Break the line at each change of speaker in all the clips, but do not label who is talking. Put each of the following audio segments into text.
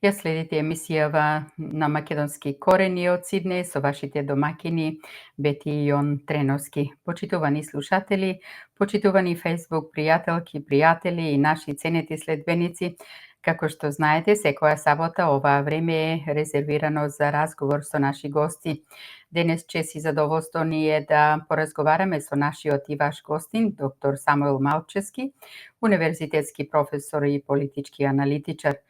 Ја следите емисијава на Македонски корени од Сиднеј со вашите домакини Бети и Јон Треновски. Почитувани слушатели, почитувани Facebook пријателки, пријатели и наши ценети следбеници, како што знаете, секоја сабота оваа време е резервирано за разговор со наши гости. Денес чест и задоволство ни е да поразговараме со нашиот и ваш гостин, доктор Самуил Малчевски, универзитетски професор и политички аналитичар.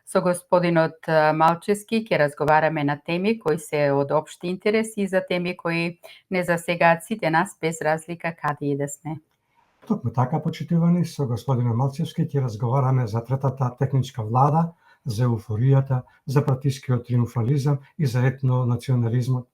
Со господинот Малчевски ќе разговараме на теми кои се од општи интерес и за теми кои не засегаат сите нас без разлика каде и да сме.
Токму така, почитувани, со господинот Малчевски ќе разговараме за третата техничка влада, за еуфоријата, за партискиот триумфализам и за етнонационализмот.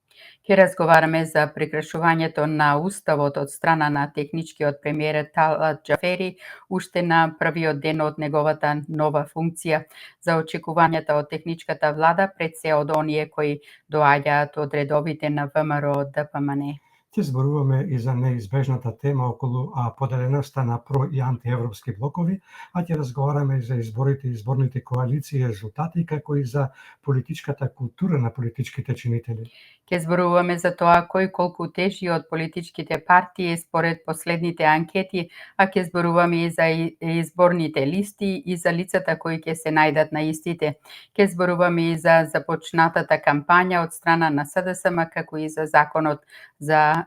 Ќе разговараме за прекрашувањето на уставот од страна на техничкиот премиер Талат Џафери уште на првиот ден од неговата нова функција, за очекувањата од техничката влада пред се од оние кои доаѓаат од редовите на ВМРО ДПМН.
Ќе зборуваме и за неизбежната тема околу поделеноста на про и антиевропски блокови, а ќе разговараме и за изборите и изборните коалиции и резултати, како и за политичката култура на политичките чинители.
Ќе зборуваме за тоа кој колку тежи од политичките партии според последните анкети, а ќе зборуваме и за изборните листи и за лицата кои ќе се најдат на истите. Ќе зборуваме и за започнатата кампања од страна на СДСМ, како и за законот за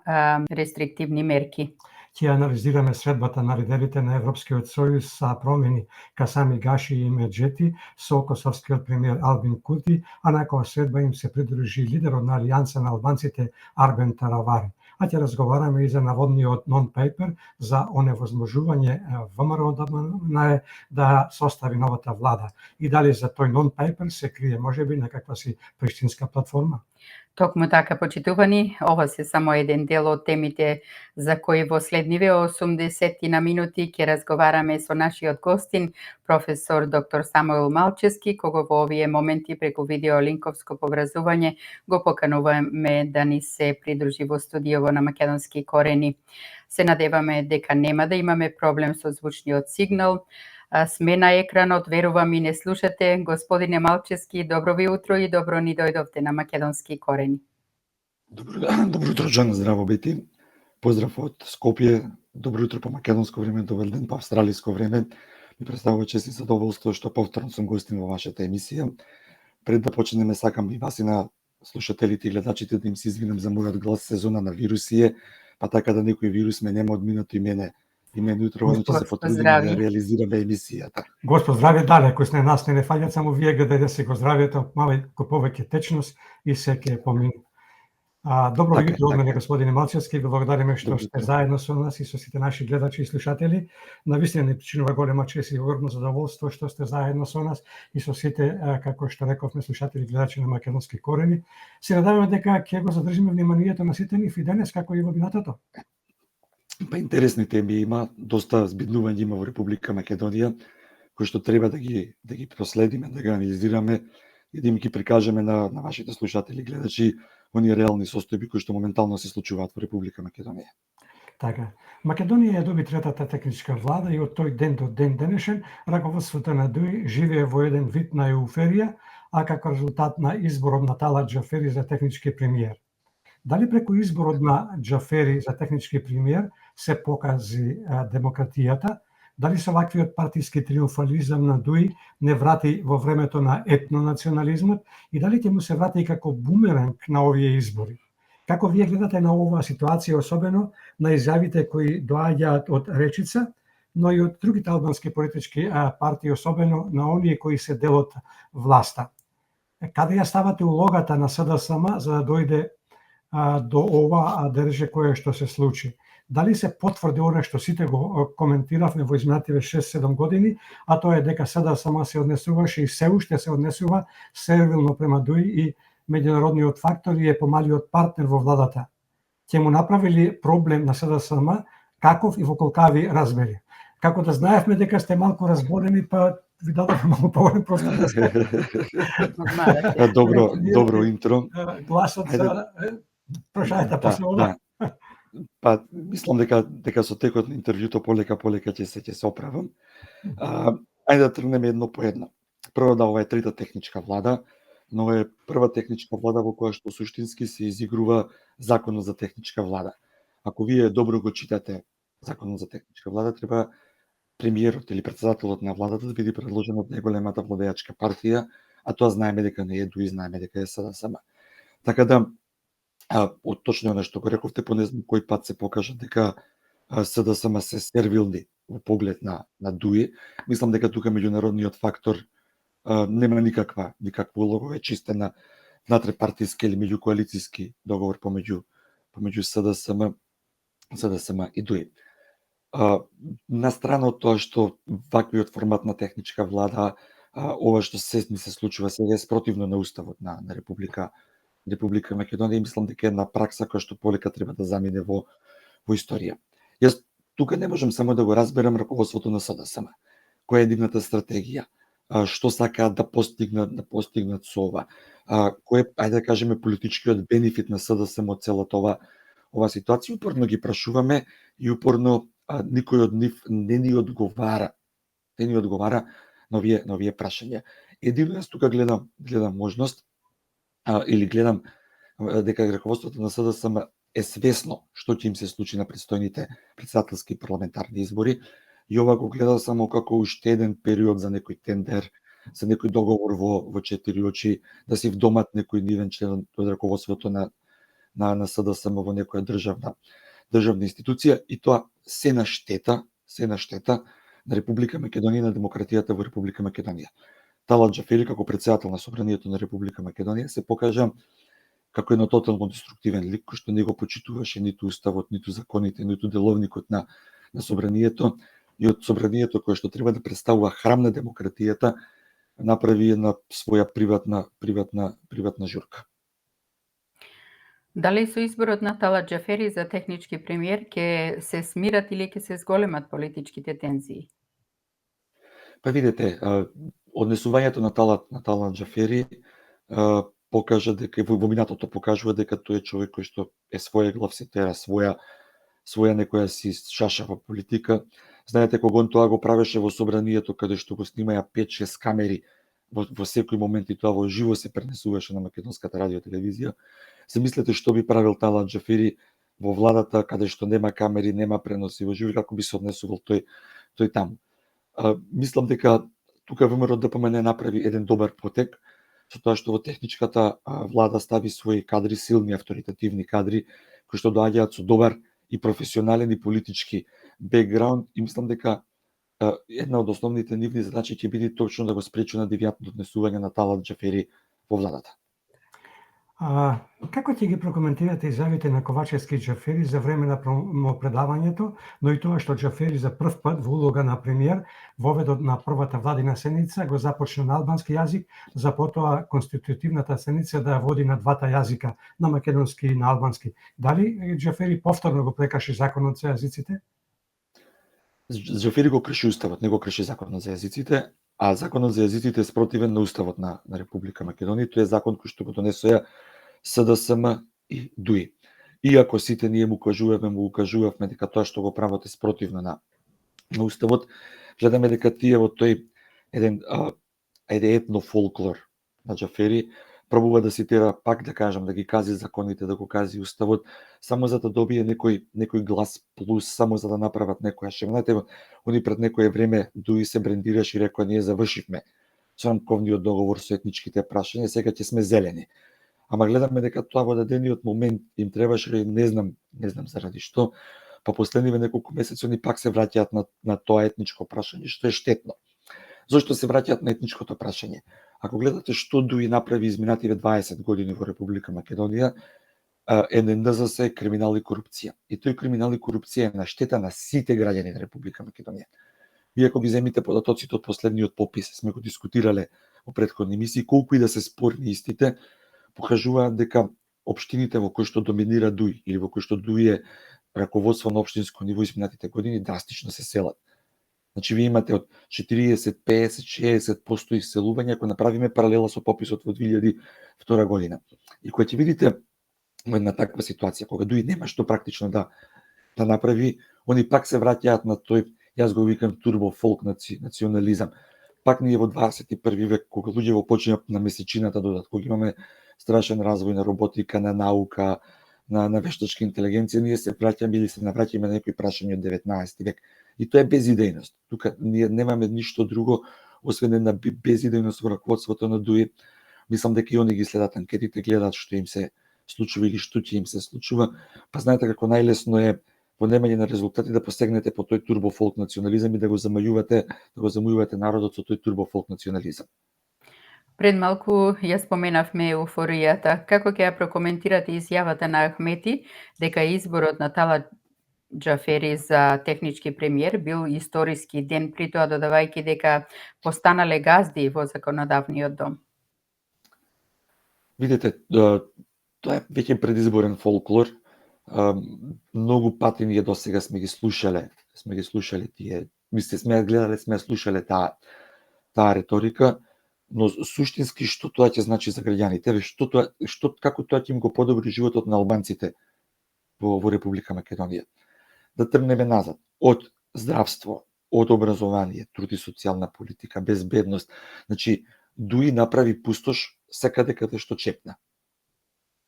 рестриктивни мерки.
Ќе анализираме средбата на лидерите на Европскиот сојуз са промени Касами Гаши и Меджети со косовскиот премиер Албин Курти, а на која средба им се придружи лидерот на Алијанса на албанците Арбен Таравари. А ќе разговараме и за наводниот нон-пейпер за оневозможување ВМРО да состави новата влада. И дали за тој нон-пейпер се крие можеби некаква си приштинска платформа.
Токму така, почитувани, ова се само еден дел од темите за кои во следниве 80 на минути ќе разговараме со нашиот гостин, професор доктор Самуил Малчевски, кого во овие моменти преку видеолинковско поврзување го покануваме да ни се придружи во студиово на Македонски корени. Се надеваме дека нема да имаме проблем со звучниот сигнал. Сме на екранот, верувам и не слушате. Господине Малчевски, добро ви утро и добро ни дојдовте на Македонски корени.
Добро утро, Джан, здраво Бети. Поздрав од Скопје, добро утро по македонско време, добар ден по австралиско време. Ми представува чест и задоволство што повторно сум гостин во вашата емисија. Пред да почнеме, сакам и вас и на слушателите и гледачите да им се извинам за мојот глас, сезона на вируси е, па така да некој вирус ме нема одминато и мене утро, ќе се потрудиме да реализираме емисијата.
Господ здравје, далеко сне нас не фаќаат, само вие гледајте се го здравјето, малку повеќе течност и се ќе помине. Добро јутро од мене, господине Малчевски, ви благодариме што сте заедно со нас и со сите наши гледачи и слушатели. Навистина ни причинува голема чест и огромно задоволство што сте заедно со нас и со сите, како што рековме, слушатели и гледачи на Македонски корени. Се надеваме дека ќе го задржиме вниманието на сите нив и денес, како и во минатото.
Па интересни теми има, доста збиднување има во Република Македонија, кои што треба да ги проследиме, да ги анализираме и да им ги прикажеме на вашите слушатели и гледачи оние реални состојби кои што моментално се случуваат во Република Македонија.
Така. Македонија ја доби третата техничка влада и од тој ден до ден денешен раководството на ДУИ живее во еден вид на еуферија, а како резултат на изборот на Талат Џафери за технички премиер. Дали преку изборот на Џафери за технички премиер се покази демократијата, дали со ваквиот партиски триумфализам на ДУИ не врати во времето на етнонационализмот и дали ќе му се врати како бумеранг на овие избори. Како вие гледате на оваа ситуација, особено на изјавите кои доаѓаат од Речица, но и од другите албански политички партии, особено на оние кои се дел од власта? Каде ја ставате улогата на СДСМ за да дојде до ова држе кое што се случи? Дали се потврди оно што сите го коментиравме во изминативе 6-7 години, а тоа е дека СДСМ се однесуваше и се уште се однесува сервилно према ДУИ и меѓународниот фактор и е помалиот партнер во владата. Ќе му направили проблем на СДСМ, каков и во колкави размери? Како да знаевме дека сте малку разборени, па ви дадовме малку поголем простор да
Добро интро.
Гласот за прашањата после ова.
Па мислам дека со текот на интервјуто полека ќе се оправам. Ајде да тргнеме едно по едно. прво да ова е трета техничка влада, но ова е прва техничка влада во која што суштински се изигрува законот за техничка влада. Ако вие добро го читате законот за техничка влада, треба премиерот или председателот на владата да биде предложен од најголемата владеачка партија, а тоа знаеме дека не е ДУИ, знаеме дека е СДСМ. Така да, од точно она што го рековте, по не знам кој пат се покажа дека СДСМ се сервилни во поглед на ДУИ. Мислам дека тука меѓународниот фактор нема никаква улога, е чистена внатрепартиски или меѓукоалициски договор помеѓу СДСМ и ДУИ. На страна од тоа што ваквиот формат на техничка влада, ова што се ми се случува сега е спротивно на уставот на Република Македонија и мислам дека е една пракса која што полека треба да замине во историја. Јас тука не можам само да го разберам раководството на СДСМ. Која е нивната стратегија? Што сакаат да постигнат со ова? Кој е, ајде да кажеме, политичкиот бенефит на СДСМ од целата ова ситуација? Упорно ги прашуваме и упорно никој од нив не ни одговара на овие прашања. Едино јас тука гледам можност или гледам дека раководството на СДСМ е свесно што ќе им се случи на предстојните претседателски и парламентарни избори и ова го гледа само како уште еден период за некој тендер, за некој договор во четири очи, да си вдомат некој нивен член од раководството на СДСМ во некоја државна институција и тоа се на штета на Република Македонија и на демократијата во Република Македонија. Талат Џафери како председател на Собранието на Република Македонија се покажа како едно тотално деструктивен лик кој што не го почитуваше ниту уставот, ниту законите, ниту деловникот на Собранието и од Собранието кое што треба да представува храм на демократијата направи една своја приватна журка.
Дали со изборот на Талат Џафери за технички премиер ќе се смират или ќе се зголемат политичките тензии?
Па видете, однесувањето на Талат Џафери покажа дека во минатото покажува дека тој е човек кој што е своеглав, се тера своја некоја си шашава политика. Знаете, кога он тоа го правеше во Собранието, каде што го снимаја 5-6 камери во секој момент и тоа во живо се пренесуваше на македонската радио телевизија. Се мислете што би правил Талат Џафери во владата, каде што нема камери, нема преноси во живо, како би се однесувал тој таму. Мислам дека тука ВМРО ДПМН направи еден добар потек, со тоа што во техничката влада стави своји кадри, силни авторитативни кадри, кои што доаѓаат со добар и професионален и политички бекграунд и мислам дека една од основните нивни задачи ќе биде точно да го спречи на девијатното однесување на Талат Џафери во владата.
Како ќе ги прокоментирате изјавите на Ковачевски и Џафери за време на предавањето, но и тоа што Џафери за прв пат во улога на премиер воведот на првата владина седница го започна на албански јазик, за потоа конститутивната седница да ја води на двата јазика, на македонски и на албански. Дали Џафери повторно го прекрши законот за јазиците?
Џафери го крши уставот, не го крши законот за јазиците, а законот за јазиците е спротивен на уставот на Република Македонија. Тој е закон кој што го донесоа СДСМ и ДУИ. Иако сите ние му укажувавме дека тоа што го прават е спротивно на уставот, гледаме дека тие во тој еден етнофолклор на Џафери пробува да си тера, пак да кажам, да ги кази законите, да го кази уставот, само за да добие некој глас плюс, само за да направат некоја шема. Знаете, они пред некое време ДУИ се брендираше и рекоа ние завршивме со рамковниот договор со етничките прашања, сега ќе сме зелени. Ама гледаме дека тоа во дадениот момент им требаше, не знам заради што, па последниве неколку месеци они пак се враќаат на тоа етничко прашање, што е штетно. Зошто се враќаат на етничкото прашање? Ако гледате што ДУИ направи изминативе 20 години во Република Македонија, ННДЗС е криминал и корупција. И тој криминал и корупција е на штета на сите граѓани на Република Македонија. Вие ако ги земите податоците од последниот попис, сме го дискутирале во претходни емисии, колку и да се спорни истите, покажуваат дека општините во кои што доминира ДУИ или во кои што ДУИ е раководство на општинско ниво изминатите години драстично се селат. Значи вие имате од 40, 50, 60% иселување ако направиме паралела со пописот во 2002 година. И кога ќе видите во една таква ситуација, кога ДУИ нема што практично да направи, они пак се враќаат на тој, јас го викам турбо фолк национализам. Пак ние во 21 век, кога луѓе почнат на месечината додат, кога имаме страшен развој на роботика, на наука, на вештачка интелигенција, ние се враќаме или се навраќаме на некои прашања од 19 век. И тоа е безидејност. Тука ние немаме ништо друго освен една безидејност во раководството на ДУИ. Мислам дека и они ги следат анкетите, гледаат што им се случува или што ќе им се случува. Па знаете како најлесно е во немање на резултати да посегнете по тој турбофолк национализам и да го замајувате народот со тој турбофолк национализам.
Пред малку ја споменавме еуфоријата. Како ќе ја прокоментирате изјавата на Ахмети дека изборот на Талат Џафери за технички премиер бил историски ден, при тоа додавајќи дека постанале газди во законодавниот дом?
Видете, тоа е веќе предизборен фолклор. Многу пати ние досега сме ги слушале тие, сме ја гледале, сме ја слушале таа риторика, но суштински што тоа ќе значи за граѓаните, како тоа ќе им го подобри животот на албанците во Република Македонија. Да тргнеме назад, од здравство, од образование, труд и социјална политика, безбедност. Значи, ДУИ направи пустош секаде каде што чепна.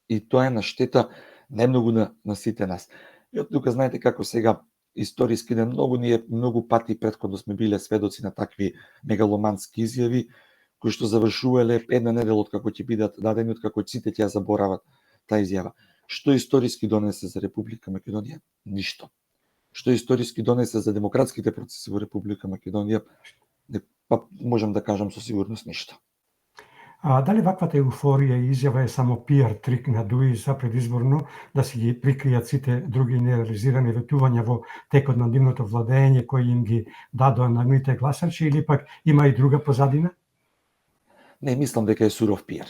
И тоа е на штета најмногу на сите нас. И од тука знаете како сега историски ден, многу пати претходно сме биле сведоци на такви мегаломански изјави кои што завршувале една недела од како ќе бидат дадени, од како сите ќе ја заборават таа изјава. Што историски донесе за Република Македонија? Ништо. Што историски донесе за демократските процеси во Република Македонија? Па можам да кажам со сигурност ништо.
Дали ваквата еуфорија и изјава е само пиар трик на ДУИ за предизборно да си ги прикријат сите други нереализирани ветувања во текот на нивното владење кои им ги дадоа на нивните гласачи, или пак има и друга позадина?
Не, мислам дека е суров пиар.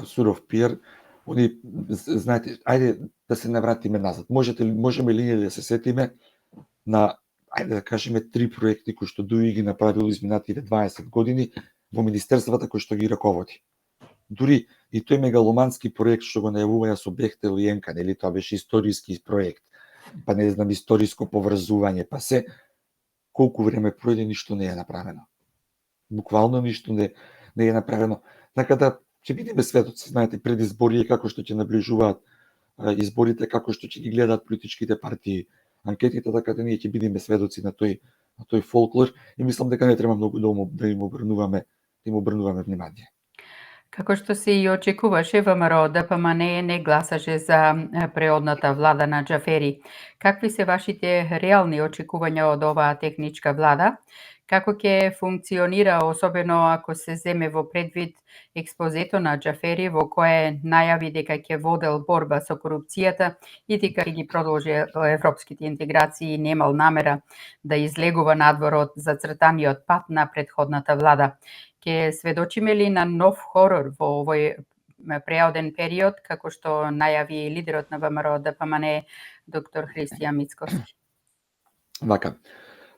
Суров пиар. Они, знаете, ајде да се навратиме назад. Можеме ли да се сетиме на, ајде да кажеме, 3 проекти кои што ДУИ ги направил изминативе 20 години во министерствата кои што ги раководи. Дури и тој мегаломански проект што го најавуваја со Бехтел и Енка, нели тоа беше историски проект, па не знам, историско поврзување, па се, колку време пројде, ништо не е направено. Буквално ништо не е направено. Така да ќе бидеме сведоци, знаете, пред избори како што ќе наближуваат изборите, како што ќе ги гледаат политичките партии анкетите, така да ние ќе бидеме сведоци на тој фолклор и мислам дека не треба многу да им обрнуваме внимание.
Како што се и очекуваше, ВМРО ДПМНЕ не гласаше за преодната влада на Џафери. Какви се вашите реални очекувања од оваа техничка влада? Како ќе функционира, особено ако се земе во предвид експозето на Џафери, во кое најави дека ќе водел борба со корупцијата и дека ќе ги продолжи европските интеграции и немал намера да излегува надвор од зацртаниот пат на претходната влада? Ќе сведочиме ли на нов хорор во овој преоден период, како што најави лидерот на ВМРО ДПМНЕ, доктор Христијан Мицкоски?
Вака,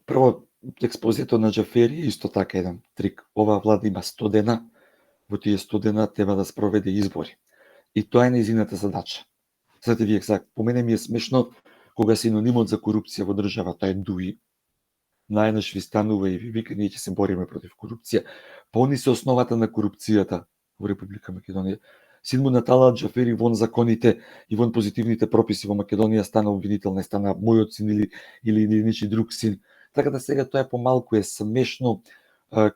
прво, експозито на Џафери е исто така еден трик. Оваа влада има 100 дена, во тие 100 дена треба да спроведе избори. И тоа е нејзината задача. Знаете, вие сега, по мене ми е смешно кога синонимот за корупција во државата е ДУИ, најнаш ви станува и ви вика, ние ќе се бориме против корупција. Па они се основата на корупцијата во Република Македонија. Син му на Талат Џафери вон законите и вон позитивните прописи во Македонија стана обвинител, не стана мојот син или ничи друг син. Така да сега тоа е помалку е смешно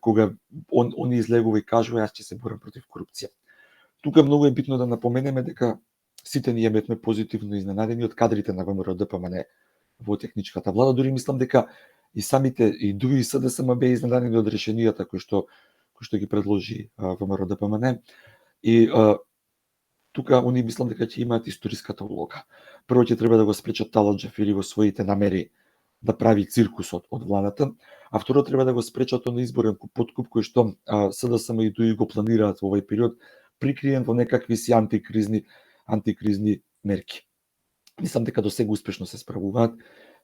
кога он излегува и кажува јас ќе се борам против корупција. Тука многу е битно да напоменеме дека сите ние бевме позитивно изненадени од кадрите на ВМРО ДПМНЕ во техничката влада, дури мислам дека и самите и ДУИ и СДСМ беа изненадени од решенијата кои што ги предложи ВМРО ДПМНЕ. И тука они мислам дека ќе имаат историската улога. Прво ќе треба да го спречат Талат Џафери во своите намери да прави циркусот од владата, а второ треба да го спречат на изборен подкуп кој што СДСМ и ДУИ го планираат во овој период, прикриен во некакви си антикризни мерки. Мислам дека до сега успешно се справуваат.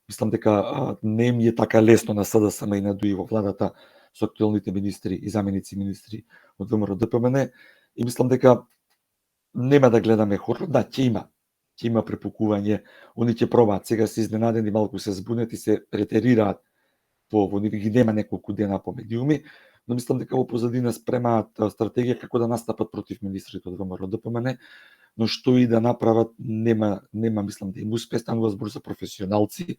Мислам дека не ми е така лесно на СДСМ и на ДУИ во владата со актуелните министри и заменици министри од ВМРО ДПМНЕ и мислам дека нема да гледаме хорор, да, ќе има препукување, они ќе пробаат, сега се изненадени, малку се збунет и се ретерираат во нив ги нема неколку дена по медиуми, но мислам дека во позадина спремаат стратегија како да настапат против министрите од ВМРО ДПМН, но што и да направат нема мислам да им успе. Станува збор за професионалци,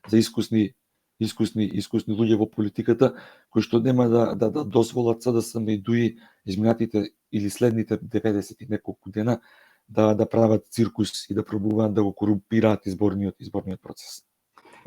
за искусни луѓе во политиката кои што нема да дозволат СДСМ и ДУИ изминатите или следните 90 и неколку дена да прават циркус и да пробуваат да го корумпираат изборниот процес.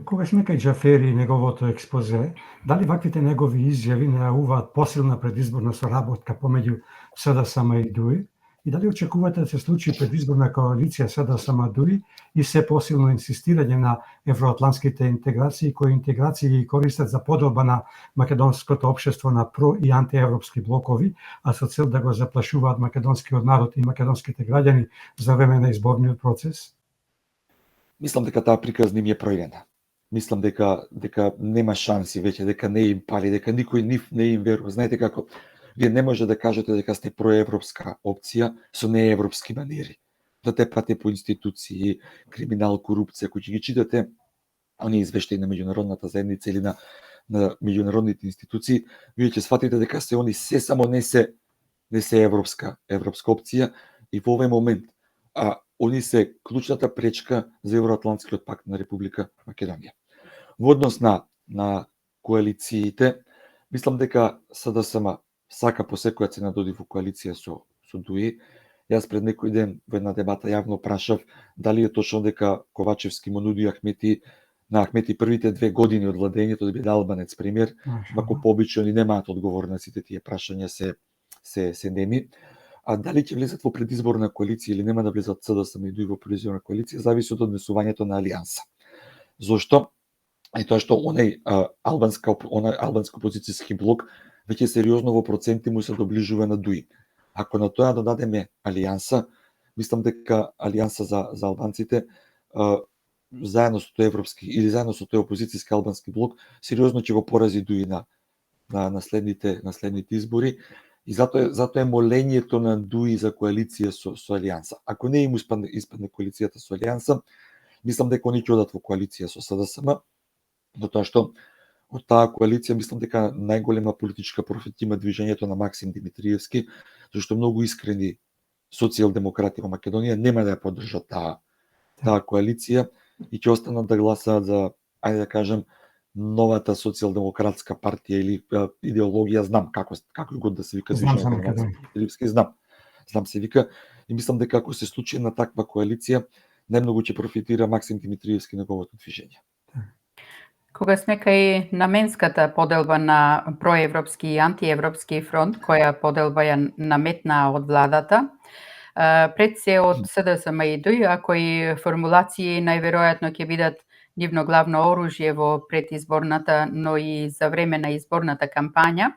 Кога смека Џафери и неговото експозе, дали ваквите негови изјави најавуваат посилна предизборна соработка помеѓу СДСМ и ДУИ? И дали очекувате да се случи предизборна коалиција СДСМ-ДУИ и се посилно инсистирање на евроатлантските интеграции, кои интеграции ги користат за подобба на македонското општество на про и антиевропски блокови, а со цел да го заплашуваат македонскиот народ и македонските граѓани за време на изборниот процес?
Мислам дека таа приказна им е пројдена. Мислам дека нема шанси веќе, дека не им пали, дека никој не им верува. Знаете како, вие не може да кажете дека сте проевропска опција со неевропски манери. Да те пате по институции, криминал, корупција, кои ги читате оние извештаи на меѓународната заедница или на меѓународните институции, вие ќе сватите дека се они се само не се европска опција и во овој момент они се клучната пречка за евроатлантскиот пакт на Република Македонија. Во однос на коалициите, мислам дека СДСМ сака по секоја цена да оди во коалиција со ДУИ. Јас пред некој ден во една дебата јавно прашав дали е точно дека Ковачевски му нуди на Ахмети првите 2 години од владењето да биде албанец премиер, вако пообично и немаат одговор на сите тие прашања, се неми. А дали ќе влезат во предизборна коалиција или нема да влезат СДСМ и ДУИ во предизборна коалиција, зависи од однесувањето на алијанса. Зошто? И тоа што онај албанско опозицијски блок веќе сериозно во проценти му се доближува на ДУИ. Ако на тоа додадеме алијанса, мислам дека алијанса за албанците заедно со тој европски или заедно со тој опозицијски албански блок сериозно ќе го порази ДУИ на следните избори. И затоа е молењето на ДУИ за коалиција со алијанса. Ако не им испадне коалицијата со алијанса, мислам дека они ќе одат во коалиција со СДСМ, но тоа што од таа коалиција мислам дека најголема политичка профит има движењето на Максим Димитриевски, зашто многу искрени социјалдемократи во Македонија нема да ја поддржат таа коалиција и ќе останат да гласаат за, ајде да кажем, новата социјалдемократска партија или идеологија, знам како год да се вика движењето на Максим Димитриевски, знам се вика, и мислам дека ако се случи на таква коалиција, најмногу ќе профитира Максим Димитриевски неговото движење.
Кога сме кај наменската поделба на проевропски и антиевропски фронт, која поделба ја наметна од владата, пред се од СДСМ и ДУИ, а кои формулации најверојатно ќе бидат нивно главно оружје во предизборната, но и за време на изборната кампања,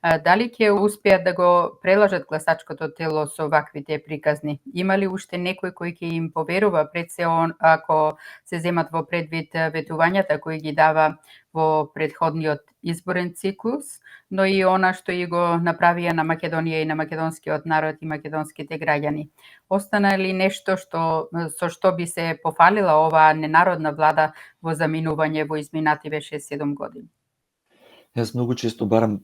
дали ќе успеат да го прелажат гласачкото тело со ваквите приказни? Има ли уште некој кој ќе им поверува пред се ако се земат во предвид ветувањата кои ги дава во предходниот изборен циклус, но и она што и го направија на Македонија и на македонскиот народ и македонските граѓани? Остана ли нешто со што би се пофалила оваа ненародна влада во заминување во изминативе 6-7 години?
Јас многу често барам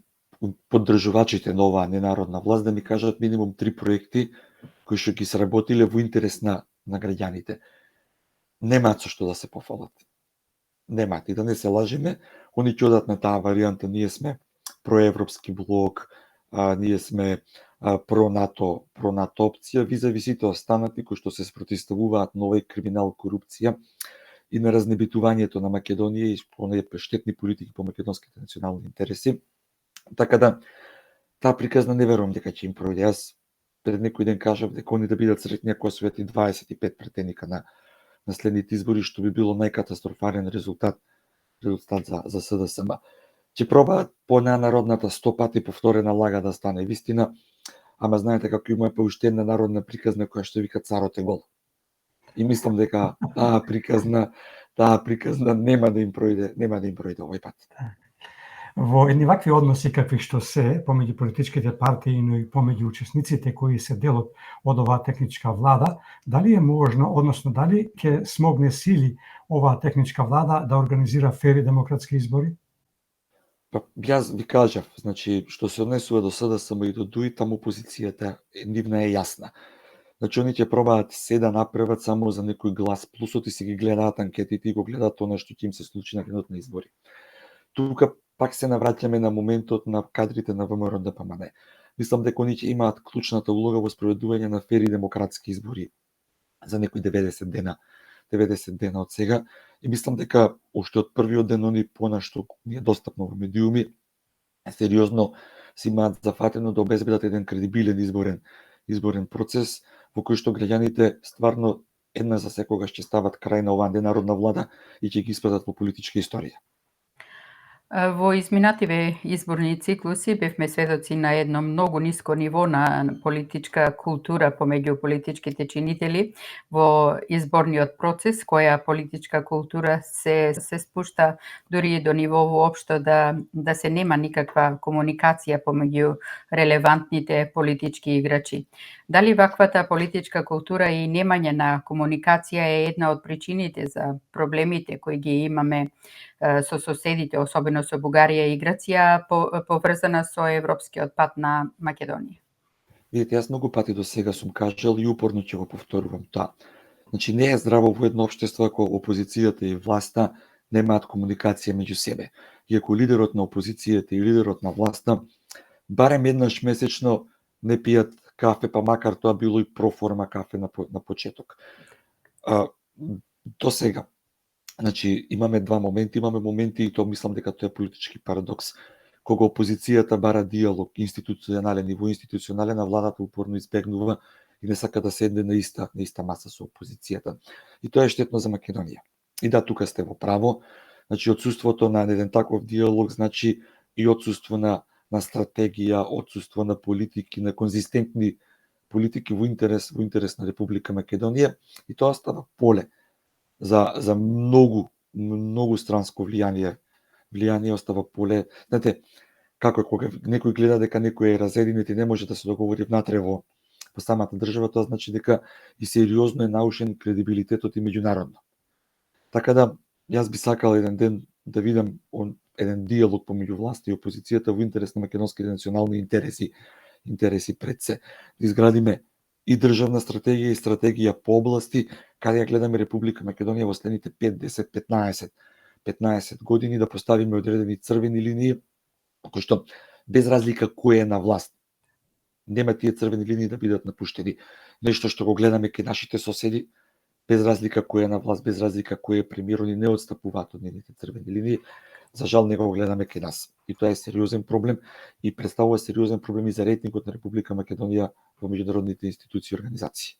поддржувачите на оваа ненародна власт да ми кажат минимум 3 проекти кои што ги сработиле во интерес на граѓаните. Немаат со што да се пофалат. Немаат, и да не се лажеме, они ќе одат на таа варијанта, ние сме проевропски блок, ние сме про-НАТО опција, визави сите останати кои што се спротивставуваат на овој криминал, корупција и на разнебитувањето на Македонија и оние штетни политики по македонските национални интереси. Така да, таа приказна не верувам дека ќе им пројде. Јас пред некој ден кажав дека они да бидат среќни ако освојат 25 претеника на следните избори, што би било најкатастрофален резултат за СДСМ. Ќе пробаат по народната 100 пати повторена лага да стане вистина, ама знаете како има уште една народна приказна која што вика царот е гол. И мислам дека таа приказна нема да им пројде овој пат.
Во едни вакви односи какви што се помеѓу политичките партии, но и помеѓу учесниците кои се дел од оваа техничка влада, дали е можно, односно дали ќе смогне сили оваа техничка влада да организира фери демократски избори?
Па јас ви кажав, значи што се однесува до СДСМ и до ДУИ, таму позицијата нивна е јасна. Значи они ќе пробаат се да направат само за некој глас, плюсот и си ги гледаат анкетите и го гледаат она што ќе им се случи на денот на избори. Тука пак се навраќаме на моментот на кадрите на ВМРО ДПМН. Мислам дека они ќе имаат клучната улога во спроведување на фери демократски избори за некои 90 дена од сега. И мислам дека уште од првиот ден они понашто ни е достапно во медиуми, сериозно си имаат зафатено да обезбедат еден кредибилен изборен процес во кој што граѓаните стварно една за секогаш ќе стават крај на оваа ненародна влада и ќе ги испратат во политичка историја.
Во изминативе изборни циклуси бевме сведоци на едно многу ниско ниво на политичка култура помеѓу политичките чинители во изборниот процес, која политичка култура се спушта дури и до ниво воопшто да се нема никаква комуникација помеѓу релевантните политички играчи. Дали ваквата политичка култура и немање на комуникација е една од причините за проблемите кои ги имаме со соседите, особено со Бугарија и Грција, поврзана со европскиот пат на Македонија?
Видите, јас многу пати до сега сум кажал и упорно ќе го повторувам тоа. Значи не е здраво во едно општество ако опозицијата и власта немаат комуникација меѓу себе. И ако лидерот на опозицијата и лидерот на власта барем еднаш месечно не пијат кафе, па макар тоа било и проформа кафе на почеток. До сега. Значи, имаме два моменти, и тоа мислам дека тоа е политички парадокс. Кога опозицијата бара диалог институционален и во институционален, а владата упорно избегнува и не сака да седне на иста маса со опозицијата. И тоа е штетно за Македонија. И да, тука сте во право. Значи, отсуството на еден таков диалог значи и отсуство на стратегија, отсуство на политики, на конзистентни политики во интерес на Република Македонија, и тоа става поле за многу странско влијание остава поле. Знаете, како кога некој гледа дека некој е разединет и не може да се договори внатре во самата држава, тоа значи дека и сериозно е наушен кредибилитетот и меѓународно. Така да, јас би сакал еден ден да видам еден диалог помеѓу власта и опозицијата во интерес на македонските национални интереси пред се. Да изградиме и државна стратегија и стратегија по области, каде ја гледаме Република Македонија во следните 5, 10, 15 години, да поставиме одредени црвени линии, кои што без разлика кој е на власт, нема тие црвени линии да бидат напуштени. Нешто што го гледаме кај нашите соседи, без разлика кој е на власт, без разлика кој е премиер, они не отстапуваат од нивните црвени линии. За жал не го гледаме кај нас. И тоа е сериозен проблем и представува сериозен проблем и за рейтингот на Република Македонија во меѓународните институции и организации.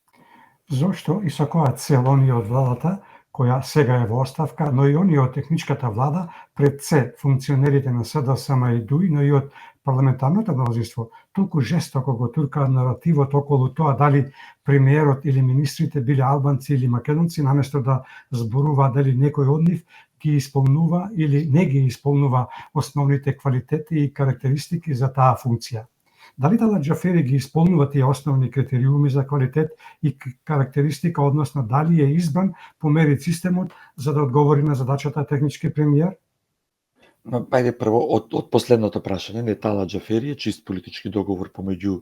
Зошто и со која цел оние од владата, која сега е во оставка, но и оние од техничката влада, пред се функционерите на СДСМ и ДУИ, но и од парламентарното мнозинство, толку жестоко го туркаат наративот околу тоа дали премиерот или министрите биле албанци или македонци, наместо да зборува дали некој од нив ги исполнува или не ги исполнува основните квалитети и карактеристики за таа функција. Дали Талат Џафери ги исполнува тие основни критериуми за квалитет и карактеристика, односно дали е избран по мерит системот за да одговори на задачата технички премиер?
Ајде прво од последното прашање, не Талат Џафери е чист политички договор помеѓу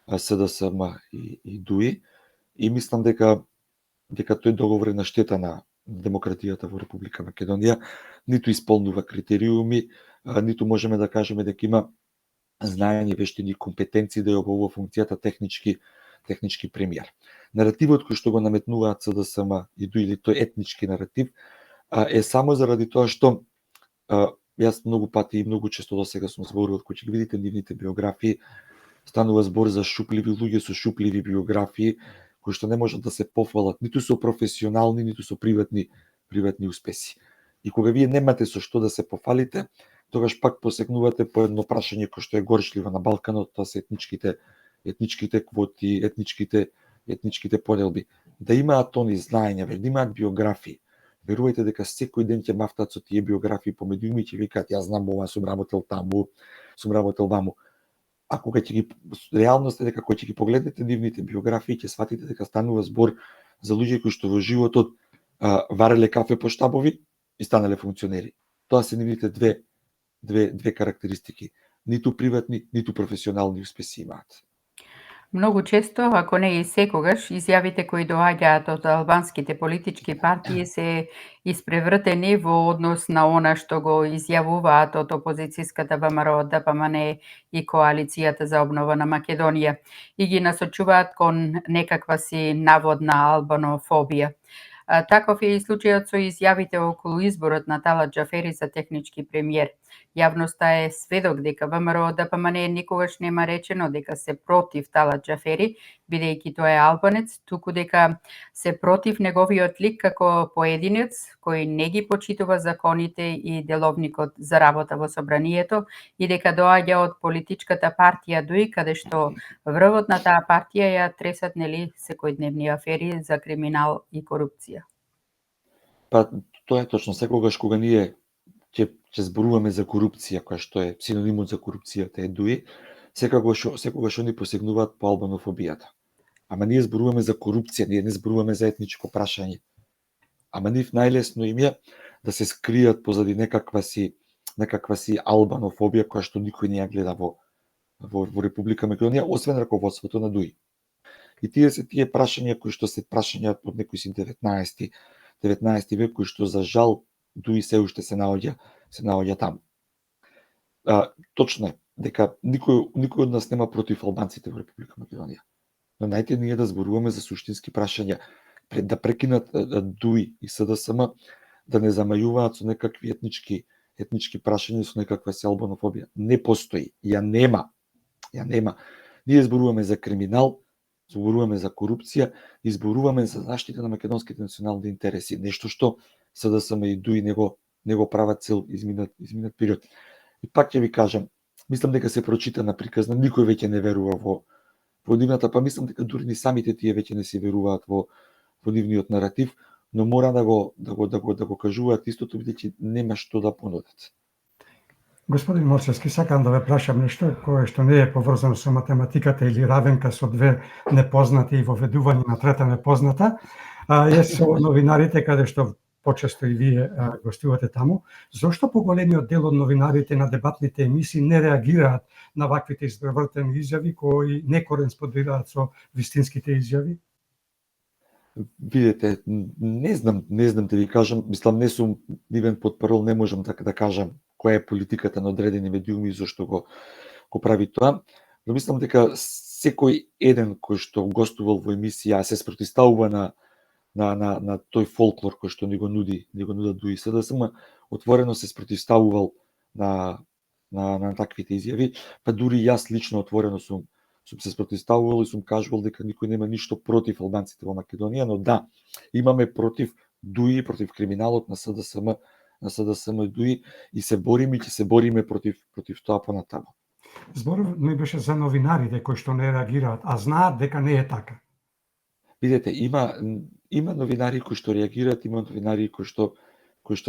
СДСМ и ДУИ, и мислам дека тој договор е на штета на демократијата во Република Македонија, ниту исполнува критериуми, ниту можеме да кажеме дека има знаење, вештини и компетенции да ја обавува функцијата технички премиер. Наративот кој што го наметнуваат СДСМ и ДУИ, или тој етнички наратив, е само заради тоа што јас многу пати и многу често до сега сум зборувал, кој ќе ги видите нивните биографии, станува збор за шупливи луѓе со шупливи биографии, кои што не можат да се пофалат ниту со професионални, ниту со приватни успеси. И кога вие немате со што да се пофалите, тогаш пак посегнувате по едно прашање кој што е горчливо на Балканот, тоа се етничките квоти, етничките поделби. Да имаат они знаења, да имаат биографии. Верувајте дека секој ден ќе мафтат со тие биографии по медиуми и ќе викаат јас знам ова, сум работел таму, сум работел ваму. А кога ќе ги реалност е дека кога ќе ги погледнете нивните биографии, ќе сватите дека станува збор за луѓе кои што во животот вареле кафе по штабови и станале функционери. Тоа се нивните две две карактеристики. Ниту приватни, ниту професионални успеси имаат.
Многу често, ако не и секогаш, изјавите кои доаѓаат од албанските политички партии се испревртени во однос на она што го изјавуваат од опозицијската ВМРО, ДПМН и Коалицијата за обнова на Македонија и ги насочуваат кон некаква си наводна албанофобија. Таков е и случајот со изјавите околу изборот на Талат Џафери за технички премиер. Јавноста е сведок дека ВМРО ДПМН никогаш нема речено дека се против Талат Џафери, бидејќи тој е албанец, туку дека се против неговиот лик како поединец кој не ги почитува законите и деловникот за работа во собранието и дека доаѓа од политичката партија ДУИ, каде што врвот на таа партија ја тресат секојдневни афери за криминал и корупција.
Па тоа е точно, секогаш кога ние ќе зборуваме за корупција, која што е синонимот за корупцијата е ДУИ, секогаш они посегнуваат по албанофобијата. Ама ние зборуваме за корупција, ние не зборуваме за етничко прашање. Ама нив најлесно им е да се скријат позади некаква си албанофобија која што никој не ја гледа во Република Македонија, освен раководството на ДУИ. И тие се тие прашања кои што се прашања од некој си 19 век, кои што за жал ДУИ се уште се наоѓа таму. Точно е дека никој од нас нема против албанците во Република Македонија. Но најте ние да зборуваме за суштински прашања, да прекинат ДУИ и СДСМ да не замајуваат со некакви етнички прашања, со некаква си албанофобија. Не постои, ја нема. Ние зборуваме за криминал, зборуваме за корупција и зборуваме за заштита на македонските национални интереси, нешто што СДСМ и ДУИ не го прават цел изминат период. И пак ќе ви кажам, мислам дека се прочитана приказна, никој веќе не верува во нивната, па мислам дека дури ни самите тие веќе не се веруваат во нивниот наратив, но мора да го кажуваат истото, бидејќи нема што да понудат.
Господин Морчевски, сакам да ве прашам нешто кое што не е поврзано со математиката или равенка со две непознати и воведување на трета непозната. Е со новинарите, каде што почесто и вие гостувате таму. Зошто поголемиот дел од новинарите на дебатните емисии не реагираат на ваквите испревртени изјави кои не кореспондираат со вистинските изјави?
Видете, не знам да ви кажам, мислам не сум нивен потпарол, не можам така да кажам која е политиката на одредени медиуми и зошто го прави тоа, но мислам дека секој еден кој што гостувал во емисија се спротивставува на тој фолклор кој што ни го нудат ДУИ и СДСМ, отворено се спротивставувал на таквите изјави, па дури јас лично отворено сум се спротивставувал и сум кажувал дека никој нема ништо против албанците во Македонија, но да, имаме против ДУИ, против криминалот на СДСМ и ДУИ и се бориме и ќе се бориме против тоа понатаму.
Зборов ми беше за новинарите кои што не реагираат, а знаат дека не е така.
Видете, има новинари кои што реагираат, има новинари кои што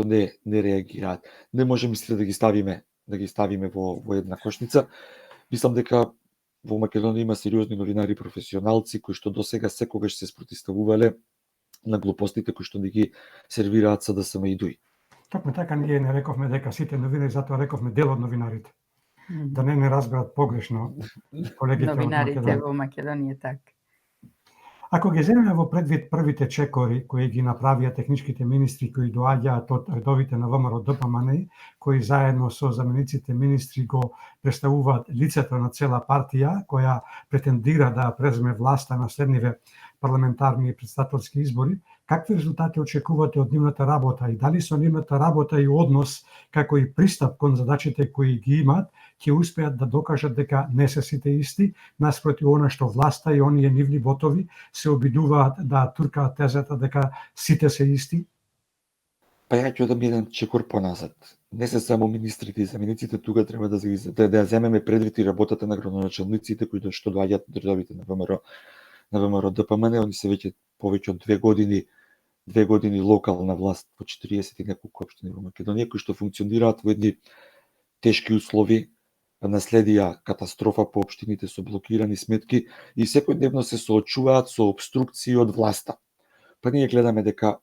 не реагираат. Не можеме сите да ги ставиме во една кошница. Мислам дека во Македонија има сериозни новинари професионалци кои што досега секогаш се спротивставувале на глупостите кои што ни ги сервираат СДСМ и ДУИ.
Токму така ние не рековме дека сите новинари, затоа рековме дел од новинарите. Да не разберат погрешно колегите од
Новинарите
Македонија.
во Македонија така.
Ако ги земеме во предвид првите чекори кои ги направија техничките министри кои доаѓаат од редовите на ВМРО ДПМН, кои заедно со замениците министри го представуваат лицето на цела партија која претендира да преземе власта на следниве парламентарни и претседателски избори, какви резултати очекувате од нивната работа и дали со нивната работа и однос, како и пристап кон задачите кои ги имаат, ќе успеат да докажат дека не се сите исти, наспроти она што власта и оние нивни ботови се обидуваат да туркаат тезата дека сите се исти?
Па ја ќе одам еден чекор поназад. Не се само министрите и замениците, тука треба да ја земеме предвид и работата на градоначалниците кои што доаѓаат од редовите на ВМРО ДПМН, они се веќе повеќе од 2 години локална власт по 40 и неколку општини во Македонија, кои што функционираат во едни тешки услови, наследија катастрофа по општините со блокирани сметки и секојдневно се соочуваат со обструкции од власта. Па ние гледаме дека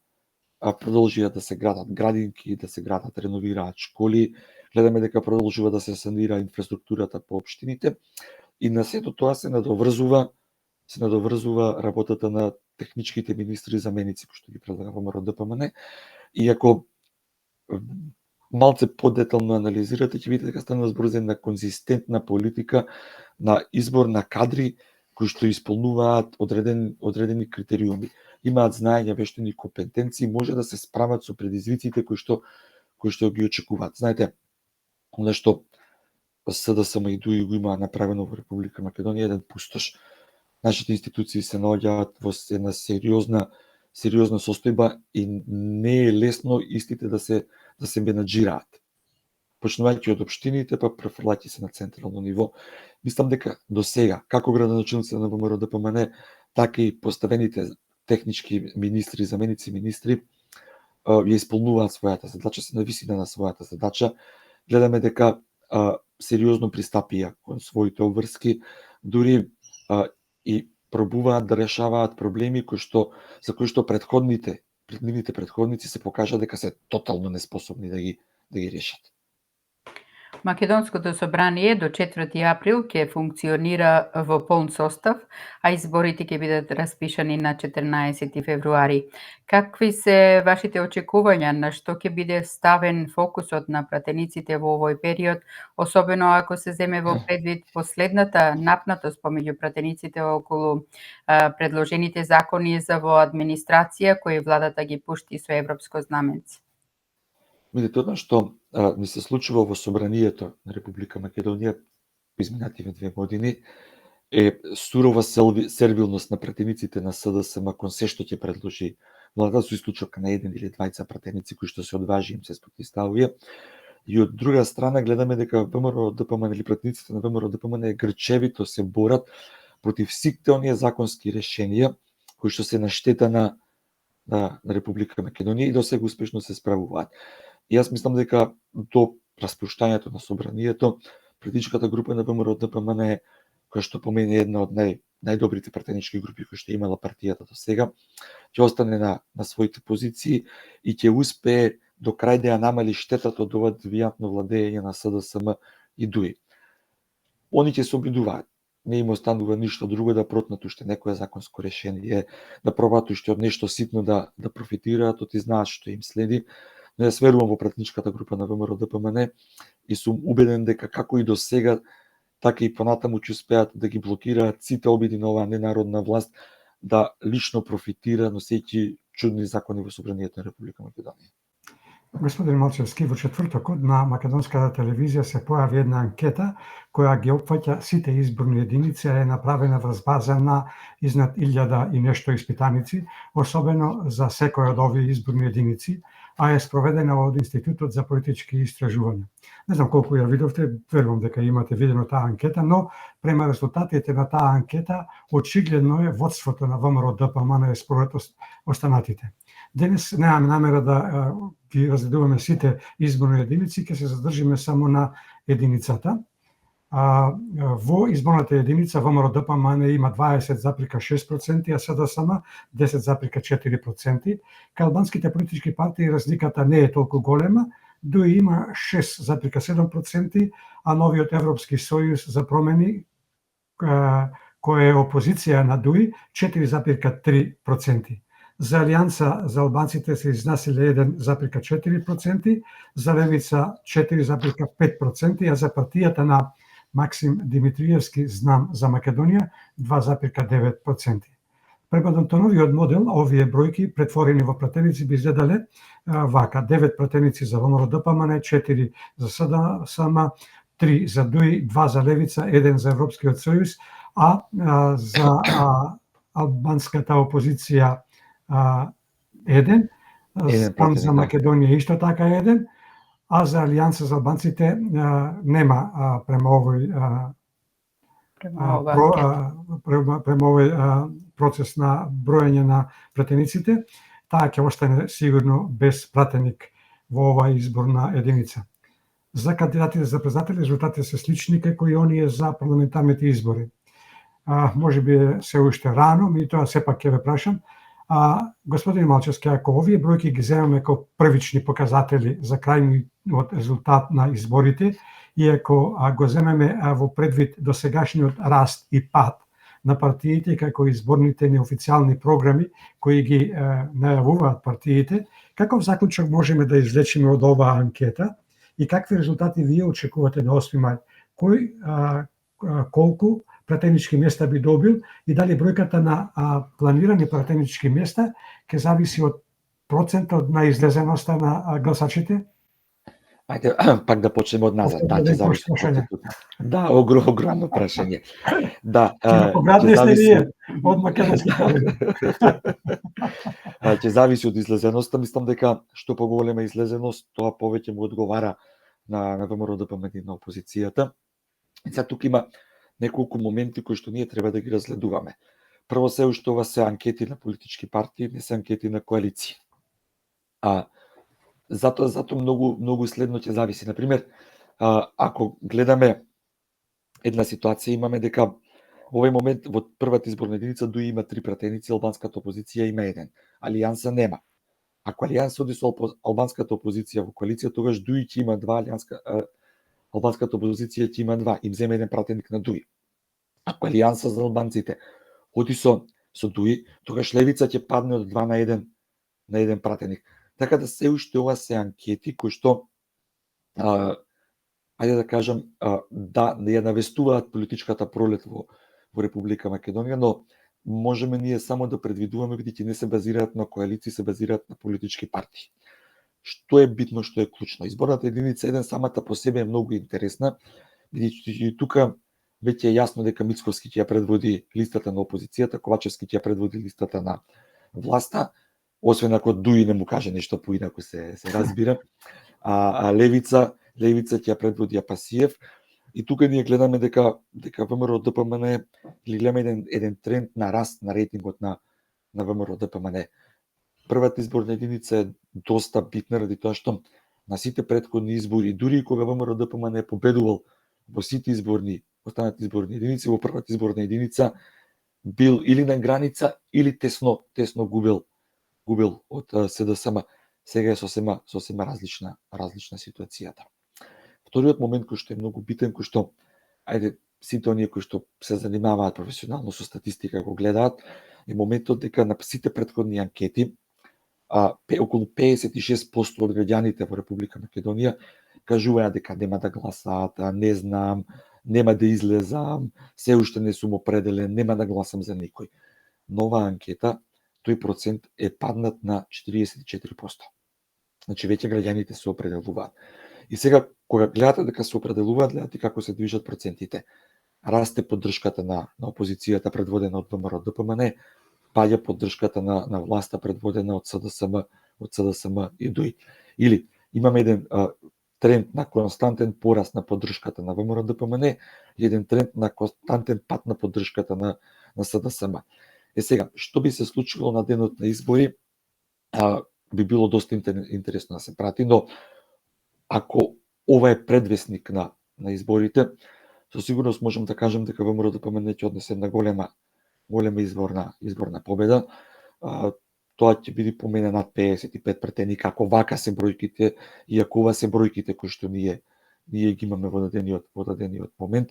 продолжија да се градат градинки, да се градат, реновираат школи, гледаме дека продолжува да се санира инфраструктурата по општините и на сето тоа се надоврзува работата на техничките министри и заменици, кои што ги предлага ВМРО ДПМН. И ако малце подетално анализирате, ќе видите дека стана збор за една конзистентна политика на избор на кадри кои што исполнуваат одредени критериуми. Имаат знаење, вештини, компетенции, може да се справат со предизвиците кои што ги очекуваат. Знаете, она што СДСМ и ДУИ го има направено во Република Македонија, еден пустош. Нашите институции се наоѓаат во една сериозна состојба и не е лесно истите да се менаџираат. Почнувајќи од општините, па префрлајќи се на централно ниво. Мислам дека до сега, како градоначелници на ВМРО ДПМН, така и поставените технички министри, заменици министри, ја исполнуваат својата задача, се на висина на својата задача. Гледаме дека сериозно пристапија кон своите обврски, дури и пробуваат да решаваат проблеми за кои што нивните предходници се покажа дека се тотално неспособни да ги решат.
Македонското собрание до 4 април ќе функционира во полн состав, а изборите ќе бидат распишани на 14 февруари. Какви се вашите очекувања, на што ќе биде ставен фокусот на пратениците во овој период, особено ако се земе во предвид последната напнатост помеѓу пратениците околу предложените закони за во администрација кои владата ги пушти со европско знаменце?
Видите, она што ни се случува во собранието на Република Македонија изминативе 2 години е сурова сервилност на пратениците на СДСМ кон се што ќе предложи влада, со исклучок на еден или двајца пратеници кои што се одважи им се спроти ставија. И од друга страна гледаме дека ВМРО ДПМН или пратениците на ВМРО ДПМН грчевито се борат против сите оние законски решенија кои што се на штета на Република Македонија и до сега успешно се справуваат. И јас мислам дека до распуштањето на собранието, политичката група на ВМРО ДПМН, која што по мене е една од најдобрите пратенички групи кои што имала партијата до сега, ќе остане на своите позиции и ќе успее до крај да ја намали штетата од ова девијантно владење на СДСМ и ДУИ. Они ќе се обидуваат. Не им останува ништо друго да протнат уште некое законско решение, да пробаат уште од нешто ситно да профитираат, оти знаат што им следи. Но јас верувам во пратеничката група на ВМРО ДПМН и сум убеден дека како и до сега, така и понатаму ќе успеат да ги блокираат сите обиди на оваа ненародна власт да лично профитира носејќи чудни закони во собранието на Република Македонија.
Господин Малчевски, во четвртокот на македонската телевизија се појави една анкета која ги опфаќа сите изборни единици, е направена врз база на изнад 1000 и нешто испитаници, особено за секој од овие изборни единици, а е спроведена од Институтот за политички истражувања. Не знам колку ја видовте, верувам дека имате видено таа анкета, но према резултатите на таа анкета, очигледно е водството на ВМРО ДПМН е според останатите. Денес немаме намера да ги разгледуваме сите изборни единици, ќе се задржиме само на единицата. Во изборната единица ВМРО ДПМН има 20,6%, а СДСМ 10,4%. Кај албанските политички партии разликата не е толку голема, ДУИ има 6,7%, а новиот Европски сојуз за промени, кој е опозиција на ДУИ, 4,3%. За Алијанса за албанците се изнасиле 1,4%, за Левица 4,5%, а за партијата на Максим Димитриевски Знам за Македонија 2,9%. Према новиот модел, овие бројки претворени во пратеници би изгледале вака: 9 пратеници за ВМРО ДПМН, 4 за СДСМ, 3 за ДУИ, 2 за Левица, 1 за Европскиот сојуз, а за албанската опозиција 1, спрем за Македонија исто така 1, а за Алијанса за албанците нема према овој процес на броење на пратениците, таа ќе остане сигурно без пратеник во оваа изборна единица. За кандидатите за председатели резултатите се слични како и оние за парламентарните избори. Може би се уште рано, ми тоа сепак ќе ве прашам, Господин Малчевски, ако овие бројки ги земаме како првични показатели за крајниот резултат на изборите и ако го земеме во предвид досегашниот раст и пат на партиите како изборните неофицијални програми кои ги најавуваат партиите, каков заклучок можеме да извлечеме од оваа анкета и какви резултати вие очекувате на 8 мај? Кој колку пратенички места би добил и дали бројката на планирани пратенички места ќе зависи од процентот на излезеноста на гласачите?
Ајде, пак да почнеме од назад. Да, ќе зависи од
прашање.
процентот. Да, огромно прашање. Да,
Поградни сте вие од македонски поле.
Ќе зависи од излезеноста. Мислам дека што поголема излезеност, тоа повеќе му одговара на ВМРО-ДПМН и на опозицијата. И сега тука има неколку моменти кои што ние треба да ги разгледуваме. Прво, се уште ова се анкети на политички партии, не се анкети на коалиции. Затоа многу следно ќе зависи. Например, ако гледаме една ситуација, имаме дека во овој момент во првата изборна единица ДУИ има 3 пратеници, албанската опозиција има 1. Алијанса нема. Ако Алијанса оди со албанската опозиција во коалиција, тогаш ДУИ ќе има 2, албанската опозиција ќе има 2, им земе 1 пратеник на ДУИ. Ако Алијанса за албанците оди со ДУИ, тогаш Левица ќе падне од 2 на 1 пратеник. Така да се уште ова се анкети кои што ајде да кажам да ја навестуваат политичката пролет во Република Македонија, но можеме ние само да предвидуваме бидејќи не се базираат на коалиции, се базираат на политички партии. Што е битно, што е клучно? Изборната единица 1 самата по себе е многу интересна, бидејќи тука веќе е јасно дека Мицковски ќе ја предводи листата на опозицијата, Ковачевски ќе ја предводи листата на власта, освен ако ДУИ не му каже нешто поинаку се разбира. Левица ќе ја предводи Апасиев. И тука ние гледаме дека ВМРО-ДПМН или гледаме еден тренд на раст на рейтингот на ВМРО-ДПМН. Првата изборна единица е доста битна ради тоа што на сите претходни избори, дури кога ВМРО-ДПМН е победувал во сите останати изборни единици, во првата изборна единица бил или на граница или тесно губел од СДСМ. Сега е сосема различна ситуацијата. Вториот момент кој што е многу битен, кој што ајде сите оние кои што се занимаваат професионално со статистика го гледаат, е моментот дека на сите претходни анкети околу 56% од граѓаните во Република Македонија кажуваат дека нема да гласаат, не знам, нема да излезам, се уште не сум определен, нема да гласам за никој. Нова анкета, тој процент е паднат на 44%. Значи веќе граѓаните се определуваат. И сега кога гледате дека се определуваат, гледате како се движат процентите. Расте поддршката на опозицијата предводена од ВМРО-ДПМН, паѓа поддршката на власта предводена од СДСМ и ДУИ. Или имаме еден тренд на константен пораст на поддршката на ВМРО-ДПМН и еден тренд на константен пат на поддршката на СДСМ. Сега, што би се случило на денот на избори, би било доста интересно да се прати, но ако ова е предвестник на изборите, со сигурност можам да кажем дека ВМРО-ДПМН ќе однесе на голема изборна победа. Тоа ќе биде по мене над 55 пратеника, ако вака се бројките и ако ова се бројките кои што ние ги имаме во дадениот момент.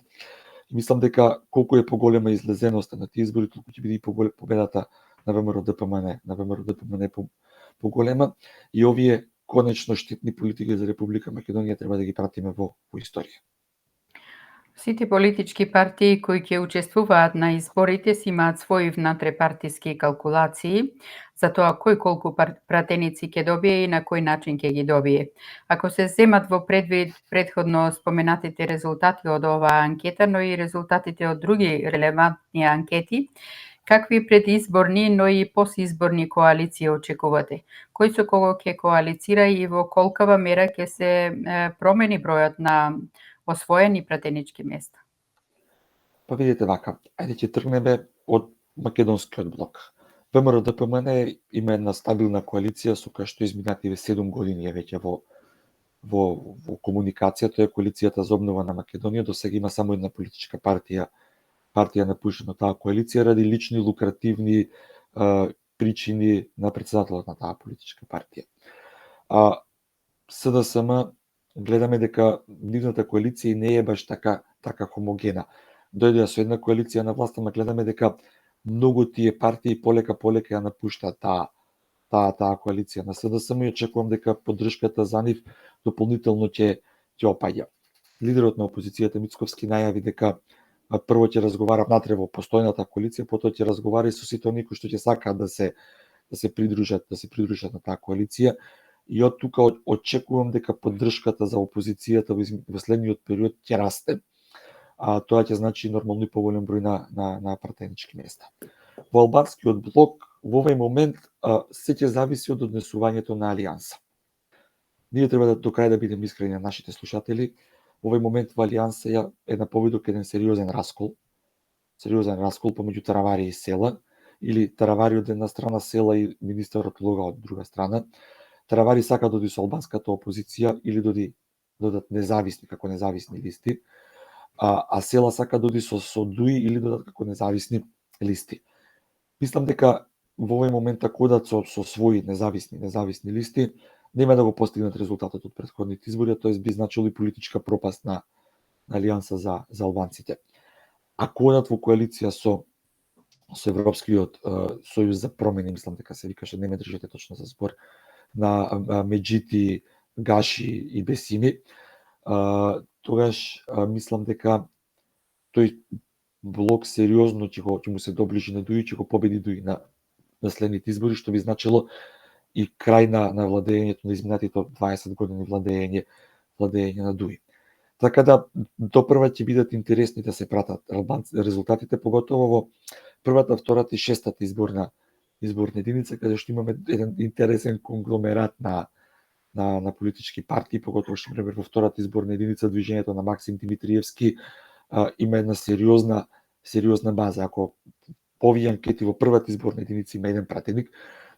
И мислам дека колку е поголема излезеноста на тие избори, толку ќе биде и победата на ВМРО-ДПМН поголема, и овие конечно штетни политики за Република Македонија треба да ги пратиме во историја.
Сите политички партии кои ќе учествуваат на изборите си имаат своји внатрепартиски калкулации за тоа кој колку пратеници ќе добие и на кој начин ќе ги добие. Ако се земат во предвид претходно споменатите резултати од оваа анкета, но и резултатите од други релевантни анкети, какви предизборни, но и посизборни коалиции очекувате? Кој со кого ќе коалицира и во колкава мера ќе се промени бројот на освоени пратенички места?
Па видите вака, ајде ќе тргнеме од македонскиот блок. ВМРО-ДПМН има една стабилна коалиција со која што изминативе 7 години е веќе во комуникација, тоа е коалицијата за обнова на Македонија. До сега има само една политичка партија напушена таа коалиција ради лични лукративни причини на претседателот на таа политичка партија. СДСМ гледаме дека нивната коалиција не е баш така хомогена. Дојдоа со една коалиција на власт, ама гледаме дека многу тие партии полека ја напуштаат таа коалиција на СДСМ и очекувам дека поддршката за нив дополнително ќе опаѓа. Лидерот на опозицијата Мицковски најави дека прво ќе разговара внатре во постојната коалиција, потоа ќе разговара и со сите оние кои што ќе сакаат да се придружат на таа коалиција. И од тука очекувам дека поддршката за опозицијата во следниот период ќе расте. Тоа ќе значи нормално и поголем број на пратенички места. Во албанскиот блок во овој момент се ќе зависи од однесувањето на алијанса. Ние треба до крај да бидеме искрени на нашите слушатели. Во овој момент во алијанса е на повидок еден сериозен раскол помеѓу Таравари и Села, или Таравари од една страна, Села и министерот Лога од друга страна. Таравари сака да оди со албанската опозиција или додат независни како независни листи, а Села сака да оди со ДУИ или додат како независни листи. Мислам дека во овој момент ако одат со своји независни листи, нема да го постигнат резултатот од претходните избори, тоест би значило и политичка пропаст на алијанса за албанците. Ако одат во коалиција со Европскиот сојуз за промени, мислам дека се викаше, не ме држите точно за збор, на Меджити, Гаши и Бесими, тогаш мислам дека тој блок сериозно ќе му се доближи на ДУИ, ќе го победи ДУИ на следните избори, што би значило и крај на владењето на изминатите 20 години владење на ДУИ. Така да допрва ќе бидат интересни да се пратат резултатите, поготово во првата, втората и шестата изборна единица, каде што имаме еден интересен конгломерат на политички партии, поготово што пример во втората изборна единица движењето на Максим Димитриевски има една сериозна база. Ако по овие анкети во првата изборна единица има еден пратеник,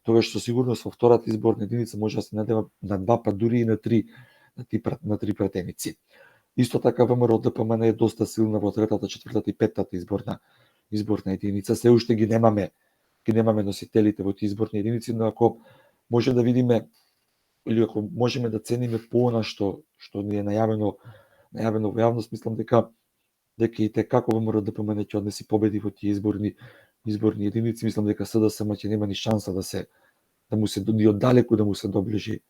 тогаш со сигурност во втората изборна единица може да се надева на 2, па дури и на 3 пратеници. Исто така ВМРО ДПМН е доста силна во третата, четвртата и петтата изборна единица. Се уште ги немаме носителите во тие изборни единици, но ако може да видиме или ако можеме да цениме по она што ни е најавено во јавност, мислам дека и како ВМРО ДПМН ќе однеси победи во тие изборни единици, мислам дека СДСМ ќе нема ни шанса да му се ни оддалеку да му се доближи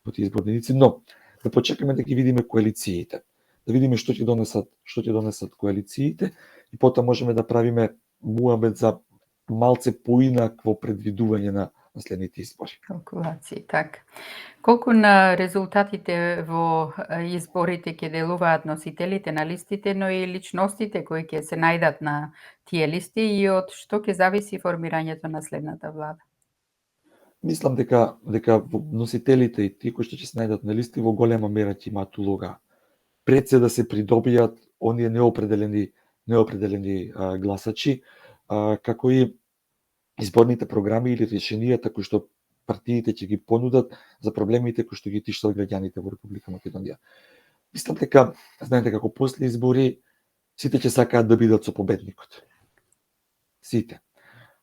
во тие изборни единици, но да почекаме да ги видиме коалициите, да видиме што ќе донесат коалициите и потоа можеме да правиме муабет за малце поинакво предвидување на следните избори.
Калкулации, така. Колку на резултатите во изборите ќе делуваат носителите на листите, но и личностите кои ќе се најдат на тие листи и од што ќе зависи формирањето на следната влада?
Мислам дека носителите и тие кои што ќе се најдат на листи во голема мера ќе имаат улога пред се да се придобијат оние неопределени гласачи, како и изборните програми или решенијата кои што партиите ќе ги понудат за проблемите кои што ги тиштат граѓаните во Република Македонија. Мислам дека, знаете како после избори, сите ќе сакаат да бидат со победникот. Сите.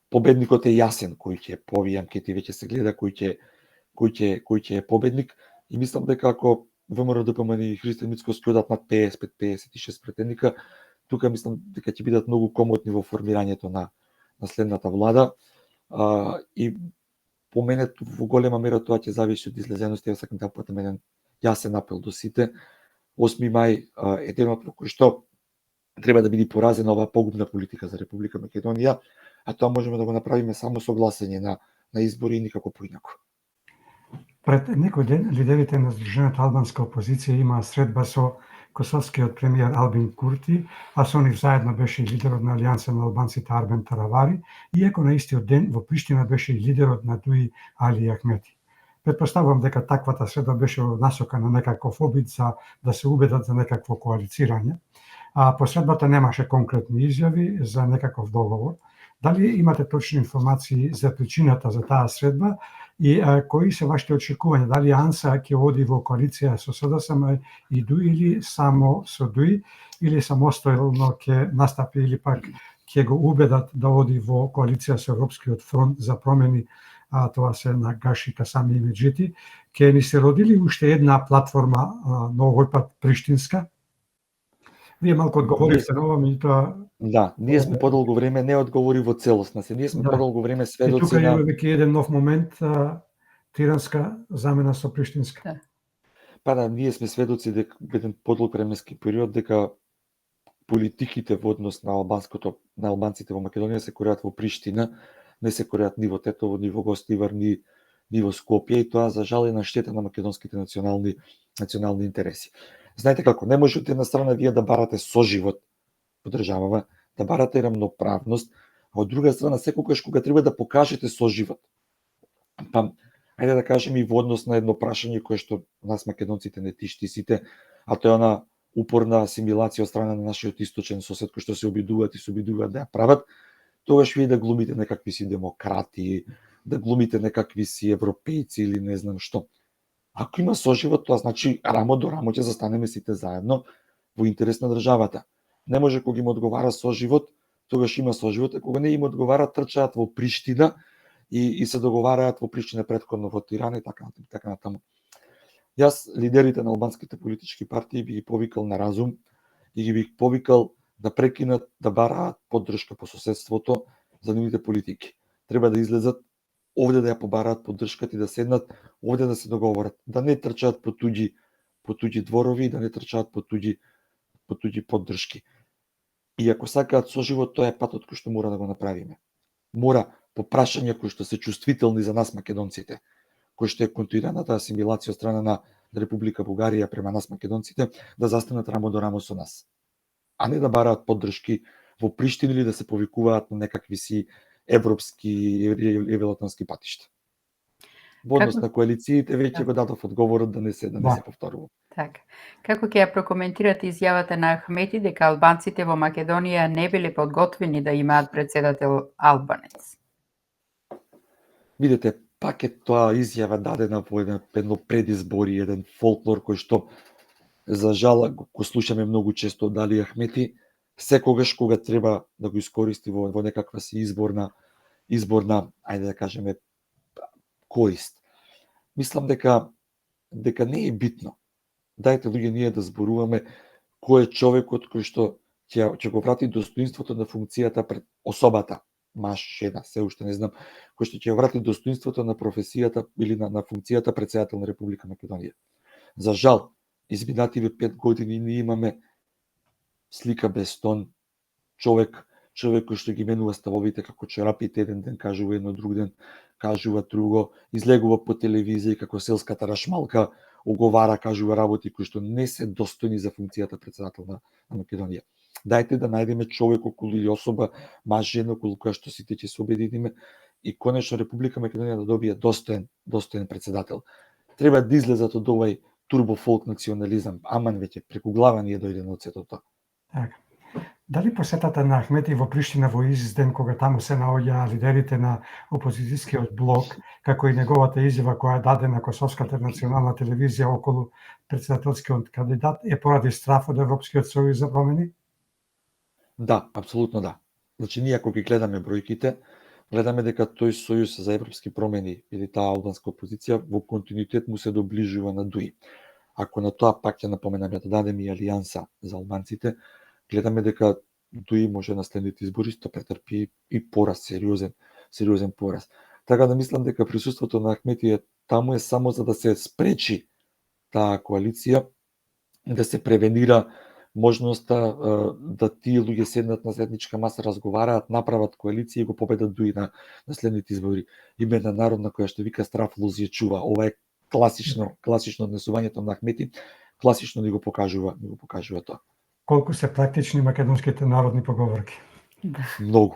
Победникот е јасен кој ќе по овие анкети веќе се гледа кој ќе е победник и мислам дека ако ВМРО ДПМН и Христијан Мицковски одат над 55-56 претендика, тука мислам дека ќе бидат многу комотни во формирањето на следната влада и по мене во голема мера тоа ќе зависи од излезеноста. Ја сакам да патам еден јасен апел до сите. 8 мај е денот во кој што треба да биде поразена оваа погубна политика за Република Македонија, а тоа можеме да го направиме само со гласање на избори и никако поинаку.
Пред некој ден лидерите на Сдружената албанска опозиција имаа средба со косовскиот премиер Албин Курти, а со нив заедно беше и лидерот на Алијанса на албанците Арбен Таравари, иако на истиот ден во Приштина беше и лидерот на ДУИ Али Ахмети. Претпоставувам дека таквата средба беше насока на некаков обид за да се убедат за некакво коалицирање, а по средбата немаше конкретни изјави за некаков договор. Дали имате точни информации за причината за таа средба и кои се вашите очекувања? Дали АНСА ќе оди во коалиција со СДСМ и ДУИ или само со ДУИ, или самостојно ќе настапи, или пак ќе го убедат да оди во коалиција со Европскиот фронт за промени, а тоа се на Гаши Касами и Меджити, ќе ни се родили уште една платформа, но овој пат приштинска. Вие малку одговоривте на ова, меѓутоа
Да, ние сме подолго време не одговори во целост на се. Ние сме
Да.
подолго време
и
сведоци
тука
на
имаме веќе еден нов момент, тиранска замена со приштинска.
па да, ние сме сведоци дека еден подолг временски период дека политиките во однос на албанците во Македонија се кореат во Приштина, не се кореат ни во Тетово, ни во Гостивар, ни во Скопје, и тоа за жал е на штета на македонските национални интереси. Знаете како, не може од една страна вие да барате соживот во државава, да барате рамноправност, а од друга страна секогаш кога треба да покажете соживот. Па, ајде да кажеме и во однос на едно прашање кое што нас македонците не тишти сите, а тоа е она упорна асимилација од страна на нашиот источен сосед кој што се обидуваат да ја прават, тогаш вие да глумите некакви си демократи, да глумите некакви си европејци или не знам што. Ако има соживот, тоа значи рамо до рамо ќе застанеме сите заедно во интерес на државата. Не може кога им одговара соживот, тогаш има соживот, а кога не им одговара трчаат во Приштина и се договараат во Приштина претходно во Тирана и така натаму. Јас лидерите на албанските политички партии би ги повикал на разум и ги бих повикал да прекинат да бараат поддршка по соседството за нивните политики. Треба да излезат овде да ја побараат поддршката и да седнат овде да се договорат, да не трчаат по туѓи дворови, да не трчаат по туѓи поддршки. И ако сакаат соживот, тоа е патот кој што мора да го направиме. Мора по прашања кои што се чувствителни за нас македонците, кој што е континуираната асимилација од страна на Република Бугарија према нас македонците, да застанат рамо до рамо со нас. А не да бараат поддршки во Приштина или да се повикуваат на некакви си европски евролатански патишта. Во однос на коалициите веќе го дадов одговорот да не се повторува.
Така. Како ќе ја прокоментирате изјавата на Ахмети дека албанците во Македонија не биле подготвени да имаат председател албанец?
Видете, пак е тоа изјава дадена во едно предизбори, еден фолклор кој што за жал го слушаме многу често од Али Ахмети, секогаш кога треба да го искористи во некаква си изборна, ајде да кажеме, корист. Мислам дека не е битно. Дајте луѓе ние да зборуваме кој е човекот кој што ќе го врати достоинството на функцијата пред особата, маж, жена, се уште не знам, кој што ќе врати достоинството на професијата или на функцијата председател на Република Македонија. За жал, изминативе 5 години ние имаме слика без тон, човек кој што ги менува ставовите како чорапите, еден ден кажува едно, друг ден кажува друго, излегува по телевизија како селската рашмалка, оговара, кажува работи кои што не се достојни за функцијата председател на Македонија. Дајте да најдеме човек околу или особа, маж, жена, околу која што сите ќе се обединиме и конечно Република Македонија да добие достоен председател. Треба да излезат од овај турбофолк национализам, аман веќе преку глава ни е дојдено од сето тоа.
Така. Дали посетата на Ахмети во Приштина во изден кога таму се наоѓаа лидерите на опозицијскиот блок, како и неговата изјава која даде на Косовската национална телевизија околу председателскиот кандидат, е поради страф од Европскиот сојуз за промени?
Да, апсолутно да. Значи, ние ако ги гледаме бројките, гледаме дека тој сојуз за европски промени или таа албанска опозиција во континуитет му се доближува на ДУИ. Ако на тоа пак ќе напоменаме да дадеме и алијанса за албанците, гледаме дека ДУИ може на следните избори да претрпи и пораз, сериозен пораз. Така да мислам дека присуството на Ахмети таму е само за да се спречи таа коалиција, да се превенира можноста да тие луѓе седнат на заедничка маса, разговараат, направат коалиција и го победат ДУИ на следните избори. Има една народна која што вика страф лозија чува. Ова е класично однесувањето на Ахмети, класично ни го покажува тоа.
Колку се практични македонските народни поговорки.
Многу.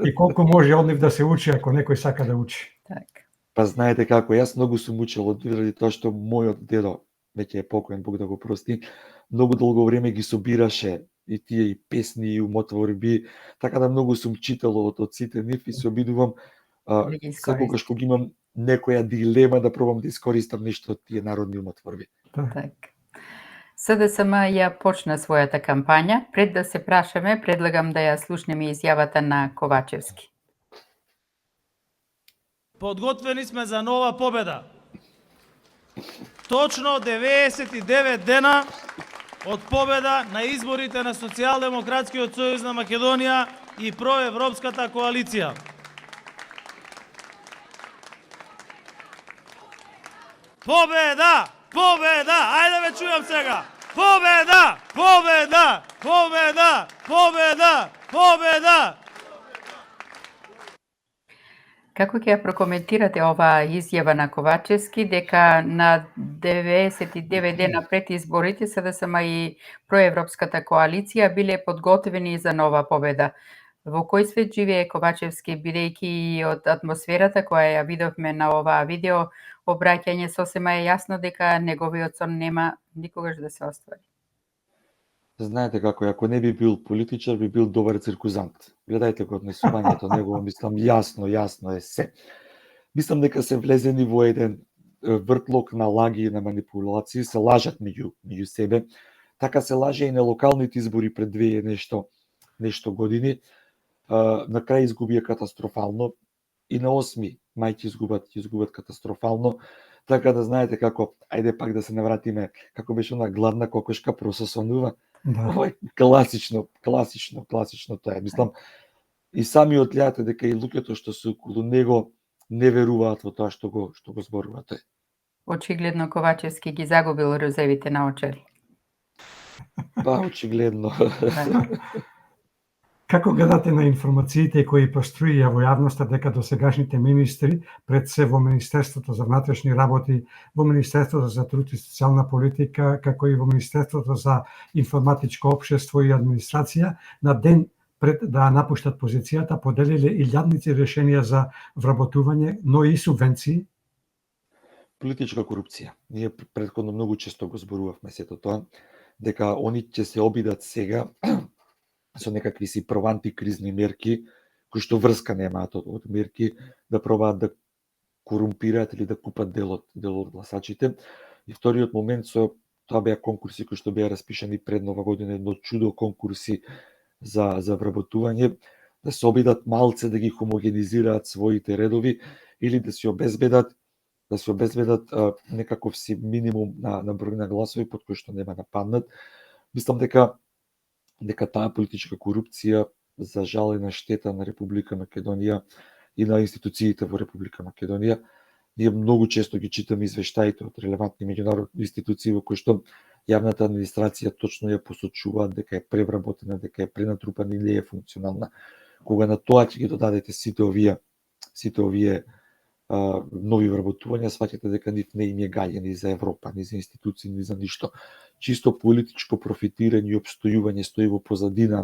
И колку може од нив да се учи ако некој сака да учи.
Така.
Па знаете како, јас многу сум учел од тоа што мојот дедо, веќе е покоен, Бог да го прости, многу долго време ги собираше и тие и песни и умотворби, така да многу сум читал од сите нив и се обидувам секогаш кога имам некоја дилема да пробам да искористам нешто од тие народни умотворби.
Така. СДСМ ја почна својата кампања. Пред да се прашаме, предлагам да ја слушнеме изјавата на Ковачевски.
Подготвени сме за нова победа. Точно 99 дена од победа на изборите на Социјалдемократскиот сојуз на Македонија и проевропската коалиција. Победа! Победа! Ајде ве чујам сега! Победа! Победа! Победа! Победа! Победа!
Како ќе ја прокоментирате оваа изјава на Ковачевски дека на 99 дена пред изборите СДСМ и проевропската коалиција биле подготвени за нова победа? Во кој свет живее Ковачевски, бидејќи и од атмосферата која ја видовме на оваа видео обраќање сосема е јасно дека неговиот сон нема никогаш да се оствари.
Знаете како, ако не би бил политичар, би бил добар циркузант. Гледајте го однесувањето негово, мислам, јасно е се. Мислам дека се влезени во еден вртлок на лаги и на манипулации, се лажат меѓу себе. Така се лаже и на локалните избори пред 2 нешто години. На крај изгубија катастрофално и на 8 мај ќе изгубат катастрофално. Така да знаете како, ајде пак да се навратиме, како беше она гладна кокошка прососонува.
Да.
Ова е класично тоа е. Мислам, и самиот гледате дека и луѓето што се околу него не веруваат во тоа што го зборува тој.
Очигледно Ковачевски ги загубил розевите наочари.
Па, очигледно.
Како гледате на информациите кои поструија во јавноста дека досегашните министри, пред се во Министерството за внатрешни работи, во Министерството за труд и социјална политика, како и во Министерството за информатичко општество и администрација, на ден пред да напуштат позицијата, поделиле илјадници решенија за вработување, но и субвенции?
Политичка корупција. Ние претходно многу често го зборувавме сето тоа, дека они ќе се обидат сега со некакви си антикризни мерки, кои што врска немаат од мерки, да пробаат да корумпираат или да купат дел од гласачите. И вториот момент тоа беа конкурси кои што беа распишани пред Нова година, едно чудо конкурси за вработување, да се обидат малце да ги хомогенизираат своите редови или да се обезбедат некаков си минимум на број на гласови под кој што нема да паднат. Мислам дека таа политичка корупција за жал е на штета на Република Македонија и на институциите во Република Македонија. Ние многу често ги читаме извештаите од релевантни меѓународни институции во кои што јавната администрација точно ја посочуваат дека е превработена, дека е пренатрупана и не е функционална. Кога на тоа ќе ги додадете сите овие нови вработувања, сваќате дека нив не им е гаѓа ни за Европа, ни за институции, ни за ништо. Чисто политичко профитирање и обстојување стои во позадина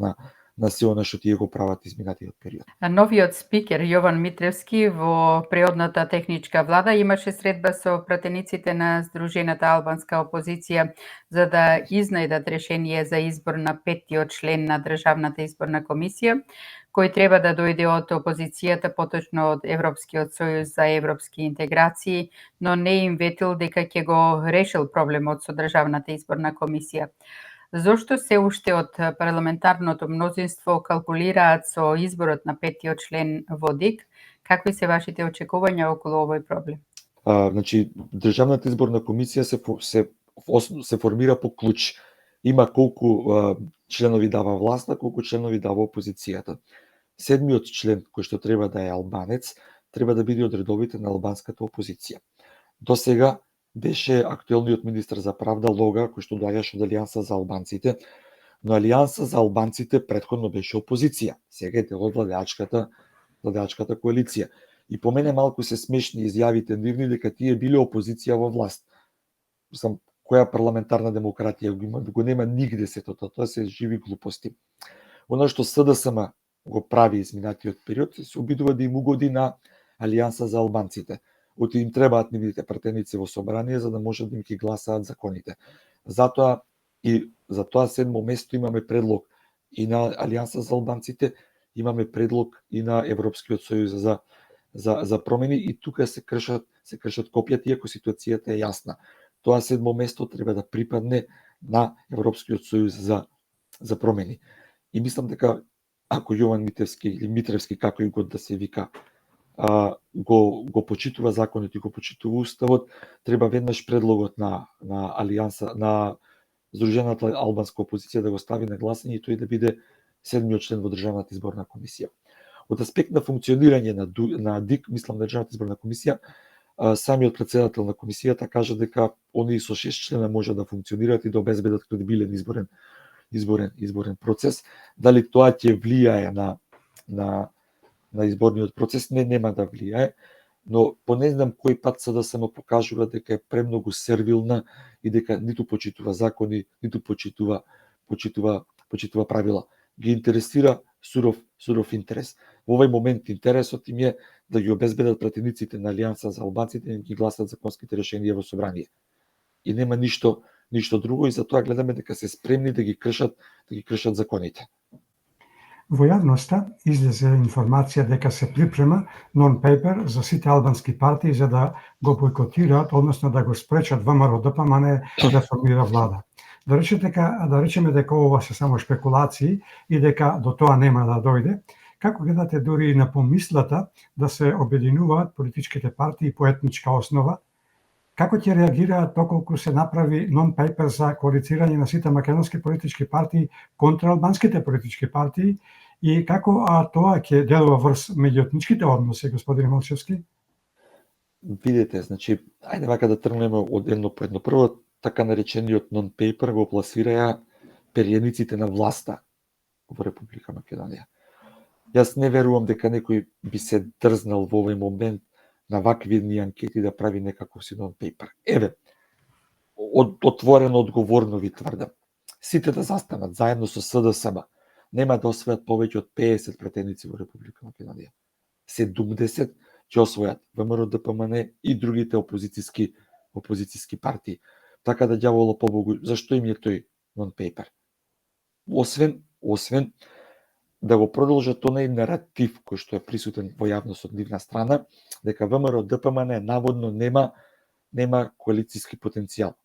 на се она што тие го прават изминатиот период.
Новиот спикер Јован Митревски во преодната техничка влада имаше средба со пратениците на Сдружената албанска опозиција за да изнајдат решение за избор на 5-тиот член на Државната изборна комисија, кој треба да дојде од опозицијата, поточно од Европскиот сојуз за европски интеграции, но не им ветил дека ќе го решил проблемот со Државната изборна комисија. Зошто се уште од парламентарното мнозинство калкулираат со изборот на 5-тиот член во ДИК? Какви се вашите очекувања околу овој проблем?
Значи, Државната изборна комисија се формира по клуч. Има колку членови дава власта, колку членови дава опозицијата. 7-миот член, кој што треба да е албанец, треба да биде од редовите на албанската опозиција. До сега беше актуелниот министр за правда Лога, кој што доаѓаше од Алијанса за албанците, но Алијанса за албанците претходно беше опозиција. Сега е дел од владеачката коалиција. И по мене малку се смешни изјавите нивни дека тие биле опозиција во власт. Мислам, која парламентарна демократија го нема нигде сето тоа се живи глупости. Она што СДСМ го прави изминатиот период, се обидува да им угоди на Алијанса за албанците. Оти им требаат нивните пратеници во собрание за да можат да им ги гласаат законите. Затоа и за тоа 7-мо место имаме предлог и на Алијанса за албанците, имаме предлог и на Европскиот сојуз за промени и тука се кршат копјата, иако ситуацијата е јасна. Тоа 7-мо место треба да припадне на Европскиот сојуз за промени. И мислам дека ако Јован Митевски или Митревски, како и год да се вика, го почитува законот и го почитува уставот, треба веднаш предлогот на алијанса, на Сдружената албанска опозиција да го стави на гласање и тој да биде седмиот член во Државната изборна комисија. Од аспект на функционирање на ДИК, мислам на Државната изборна комисија, самиот председател на комисијата кажа дека оние со 6 члена може да функционираат и да обезбедат кредибилен изборен процес. Дали тоа ќе влијае на изборниот процес? Нема да влијае, но по не знам кој пат СДСМ покажува дека е премногу сервилна и дека ниту почитува закони, ниту почитува правила. Ги интересира суров интерес. Во овој момент интересот им е да ги обезбедат пратениците на Алијанса за албанците и ги гласат законските решенија во собрание. И нема ништо друго и затоа гледаме дека се спремни да ги кршат законите.
Во јавноста излезе информација дека се припрема нон-пейпер за сите албански партии за да го бойкотираат, односно да го спречат ВМРО-ДПМН да формира влада. Да речеме дека ова се само шпекулации и дека до тоа нема да дојде. Како гледате дури и на помислата да се обединуваат политичките партии по етничка основа? Како ќе реагираат доколку се направи нон-пейпер за коалицирање на сите македонски политички партии контра албанските политички партии и како тоа ќе делува врз меѓуетничките односи, господин Малчевски?
Видете, значи, ајде вака да тргнеме од едно по едно. Прво, така наречениот нон-пейпер го пласираја периодниците на власта во Република Македонија. Јас не верувам дека некој би се дрзнал во овој момент на вакви едни анкети да прави некаков си нон-пейпер. Еве, отворено, одговорно ви тврдам. Сите да застанат заедно со СДСМ, нема да освојат повеќе од 50 пратеници во Република Македонија. 70 ќе освојат ВМРО-ДПМН и другите опозициски партии. Така да ѓаволо побогу, зашто им е тој нон-пейпер? Освен да го продолжат онај наратив кој што е присутен во јавност од нивна страна, дека ВМРО-ДПМН наводно нема коалициски потенцијал.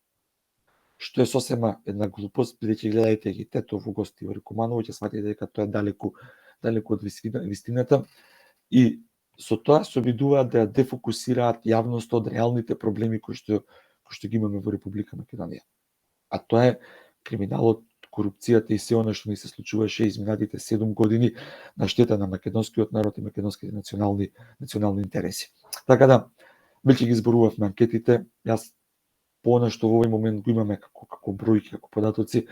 Што е сосема една глупост, бидејќи гледајте ги Тетов во гости во Рикуманово, ќе сватите дека тоа е далеку од вистината и со тоа се обидуваат да ја дефокусираат јавност од реалните проблеми кои што ги имаме во Република Македонија. А тоа е криминалот, корупцијата и се она што ни се случуваше изминатите 7 години на штета на македонскиот народ и македонските национални интереси. Така да, веќе ги зборувавме анкетите, јас по она што во овој момент го имаме како бројки, како податоци,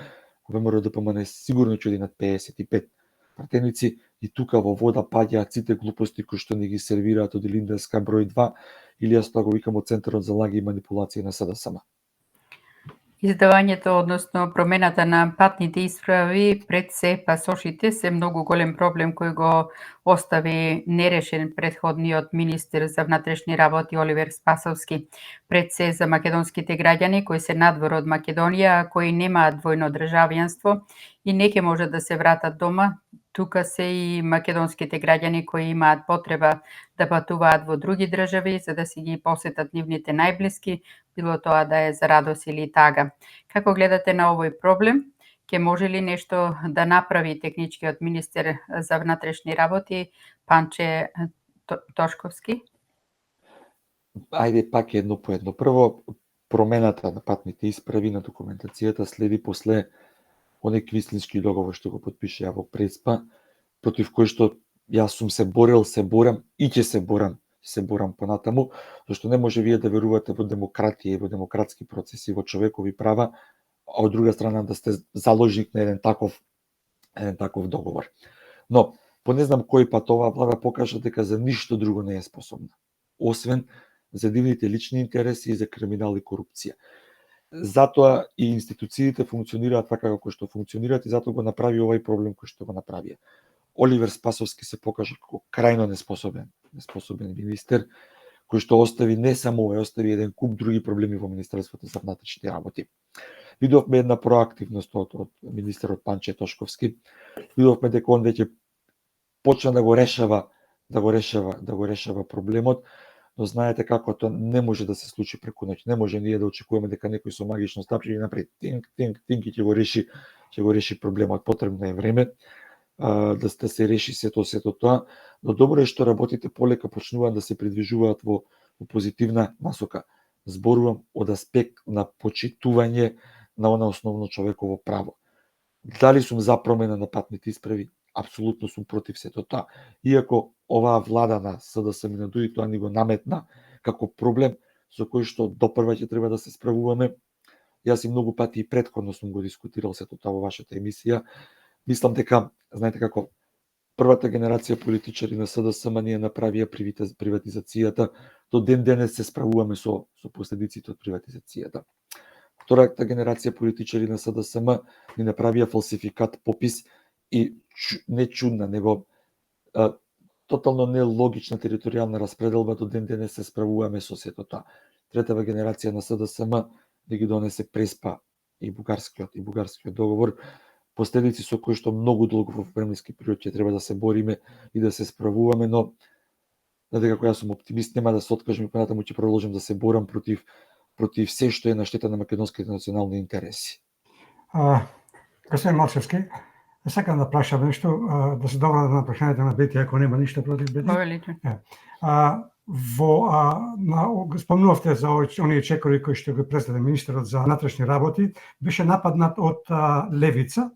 ВМРО-ДПМН сигурно ќе оди над 55 пратеници и тука во вода паѓаат сите глупости кои што ни ги сервираат од Илинденска број 2 или јас тоа го викам од Центарот за лаги и манипулација на СДСМ.
Издавањето, односно промената на патните исправи пред се пасошите се многу голем проблем кој го остави нерешен претходниот министер за внатрешни работи Оливер Спасовски. Пред се за македонските граѓани кои се надвор од Македонија, кои немаат двојно државјанство и не ќе можат да се вратат дома. Тука се и македонските граѓани кои имаат потреба да патуваат во други држави за да си ги посетат нивните најблиски, било тоа да е за радост или тага. Како гледате на овој проблем? Ке може ли нешто да направи техничкиот министер за внатрешни работи Панче Тошковски?
Ајде пак едно по едно. Прво, промената на патните исправи на документацијата следи после оној квислински договор што го потпиша во Преспа, против кој што јас сум се борел, се борам и ќе се борам понатаму, зашто не може вие да верувате во демократија и во демократски процеси, во човекови права, а од друга страна да сте заложник на еден таков договор. Но, по не знам кој пат оваа влада покажа дека за ништо друго не е способна, освен за дивните лични интереси и за криминал и корупција. Затоа и институциите функционираат така како што функционираат и затоа го направи овој проблем кој што го направија. Оливер Спасовски се покажа како крајно неспособен министер, кој што остави не само овој, остави еден куп други проблеми во Министерството за внатрешни работи. Видовме една проактивност од министерот Панче Тошковски. Видовме дека он веќе почна да го решава проблемот, но знаете како тоа не може да се случи преку ноќ. Не може ние да очекуваме дека некој со магично стапче ќе направи тинк и ќе го реши проблемот. Потребно е време да се реши сето тоа, но добро е што работите полека почнуваат да се придвижуваат во позитивна насока. Зборувам од аспект на почитување на она основно човеково право. Дали сум за промена на патните исправи? Апсолутно сум против сето тоа. Иако оваа влада на СДСМ на ДУИ тоа ни го наметна како проблем со кој што допрва ќе треба да се справуваме. Јас и многу пати и претходно сум го дискутирал сето тоа во вашата емисија. Мислам дека, знаете како, првата генерација политичари на СДСМ ние направија приватизацијата, до ден денес се справуваме со последиците од приватизацијата. Втората генерација политичари на СДСМ ни направија фалсификат попис и не чудна, него тотално нелогична територијална распределба, до ден денес се справуваме со сето тоа. Третава генерација на СДСМ да ги донесе Преспа и бугарскиот договор, последици со кои што многу долго во временски период ќе треба да се бориме и да се справуваме, но дека јас сум оптимист, нема да се откажам и понатаму ќе продолжам да се борам против се што е на штета на македонските национални интереси.
Господин Малчевски, сакам да прашам нешто, да се добра на прашањето на Бети, ако нема ништо против Бети. Спомнувавте за оние чекори кои што го представи министерот за внатрешни работи, беше нападнат од левица,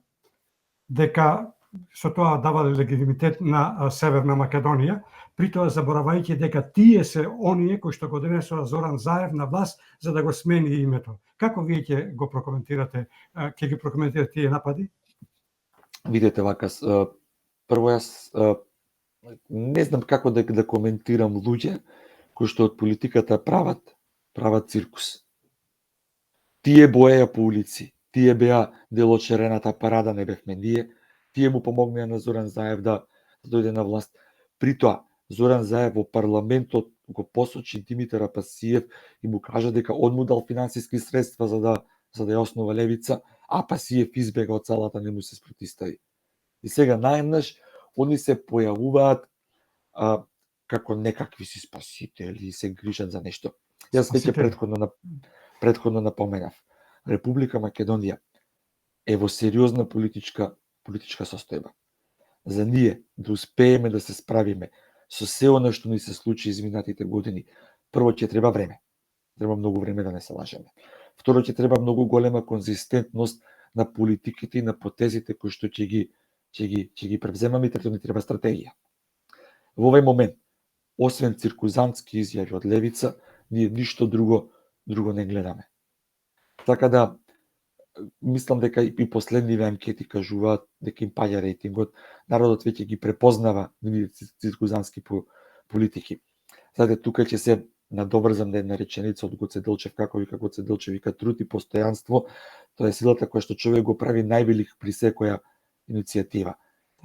дека со тоа давале легитимитет на Северна Македонија, при тоа заборавајќи дека тие се оние кои што го донесоа Зоран Заев на власт за да го смени името. Како вие ќе го прокоментирате, ќе ги прокоментирате тие напади?
Видете вака, прво јас не знам како да коментирам луѓе кои што од политиката прават циркус. Тие боеја по улици, тие беа дел од шерената парада, не бевме ние, тие му помогнеа на Зоран Заев да дојде на власт. При тоа, Зоран Заев во парламентот го посочи Димитар Апасиев и му кажа дека он му дал финансиски средства за да ја основа левица, а Апасиев избега од салата, не му се спротистави. И сега најнаш они се појавуваат како некакви си спасители и се грижат за нешто. Јас веќе предходно напоменав. Република Македонија е во сериозна политичка состојба. За ние да успееме да се справиме со се она што ни се случи изминатите години, прво ќе треба време. Треба многу време, да не се лажеме. Второ, ќе треба многу голема конзистентност на политиките и на потезите кои што ќе ги превземаме, и трето ни треба стратегија. Во овој момент, освен циркузантски изјави од левица, ние ништо друго не гледаме. Така да, мислам дека и последниве анкети кажуваат дека им паѓа рейтингот, народот веќе ги препознава циркузантски политики. Знаете, тука ќе се надоврзам на една реченица од Гоце Делчев, како Гоце Делчев вика, труд и постојанство, тоа е силата која што човек го прави највелик при секоја иницијатива.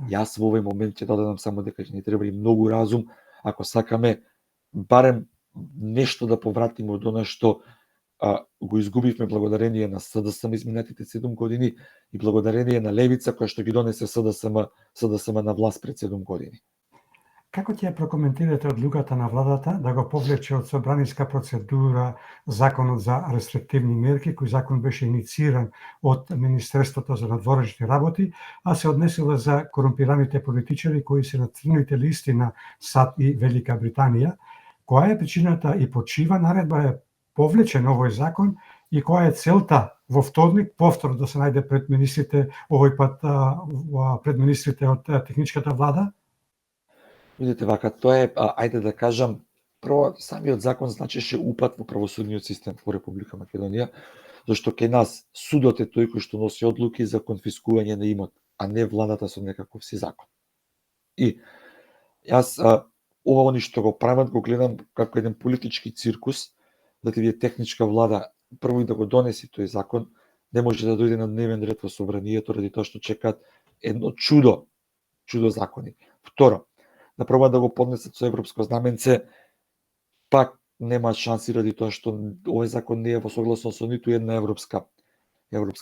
Јас во овој момент ќе додадам само дека ќе ни треба и многу разум, ако сакаме барем нешто да повратиме од она што го изгубивме благодарение на СДСМ изминатите 7 години и благодарение на левица која што ги донесе СДСМ на власт пред 7 години.
Како ќе прокоментирате одлуката на владата да го повлече од собраниска процедура законот за рестриктивни мерки, кој закон беше иницииран од Министерството за надворешни работи, а се однесува за корумпираните политичари кои се на црните листи на САД и Велика Британија? Која е причината и почива наредба е повлечен овој закон и која е целта во вторник повторно да се најде пред министрите, овој пат пред министрите од техничката влада?
Видите вака, тоа е, ајде да кажам, прво самиот закон значеше упат во правосудниот систем во Република Македонија, зашто кај нас судот е тој кој што носи одлуки за конфискување на имот, а не владата со некаков си закон. И јас ова они што го прават го гледам како еден политички циркус, да ти биде техничка влада прво и да го донеси тој закон, не може да дојде на дневен ред во собранието ради тоа што чекаат едно чудо закони. Второ, да пробаат да го поднесат со европско знаменце, пак нема шанси ради тоа што овој закон не е во согласно со ниту една европска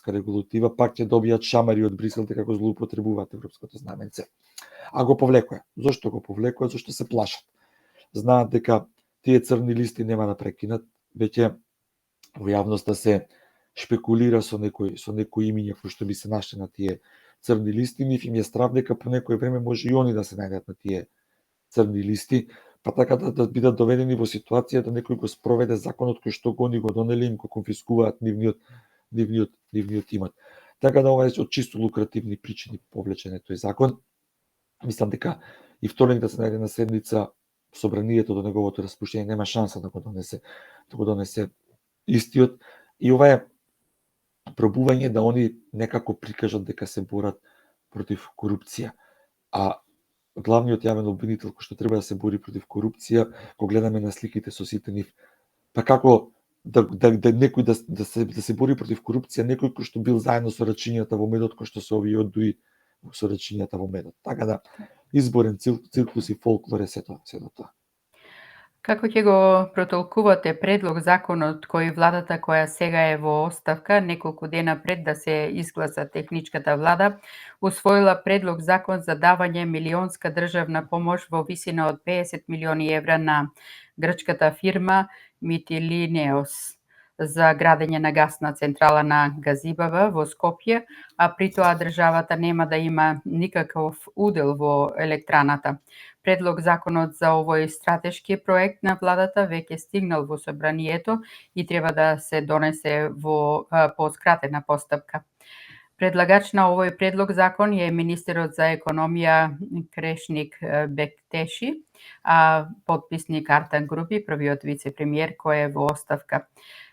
регулатива, пак ќе добијат шамари од Брисел дека го злоупотребуваат европското знаменце. А го повлекоја. Зошто го повлекоја? Зошто се плашат. Знаат дека тие црни листи нема да прекинат, веќе во јавноста се шпекулира со некои имиња кои што би се нашли на тие црни листи, нив им е страв дека по некој време може и они да се најдат на тие црни листи, па така да бидат доведени во ситуација да некој го спроведе законот кој што го донели им го конфискуваат нивниот имот. Така да ова е од чисто лукративни причини повлечен е тој закон. Мислам дека и вторник да се најде на седница собранието до неговото распуштање нема шанса да го донесе истиот, и ова е пробување да они некако прикажат дека се борат против корупција. А главниот јавен обвинител кој што треба да се бори против корупција, го гледаме на сликите со сите нив. Па како некој да се бори против корупција, некој кој што бил заедно со рачињата во медот, кој што се овие одуи со рачињата во медот. Така да изборен циркус и фолклор е сето тоа.
Како ќе го протолкувате предлог законот кој владата која сега е во оставка, неколку дена пред да се изгласа техничката влада, усвоила предлог закон за давање милионска државна помош во висина од 50 милиони евра на грчката фирма Mytilineos за градење на гасна централа на Газибаба во Скопје, а при тоа државата нема да има никаков удел во електраната. Предлог законот за овој стратешки проект на владата веќе стигнал во собранието и треба да се донесе по скратена постапка. Предлагач на овој предлог закон е министерот за економија Крешник Бектеши, а потписник Артан Груби, првиот вице-премиер кој е во оставка.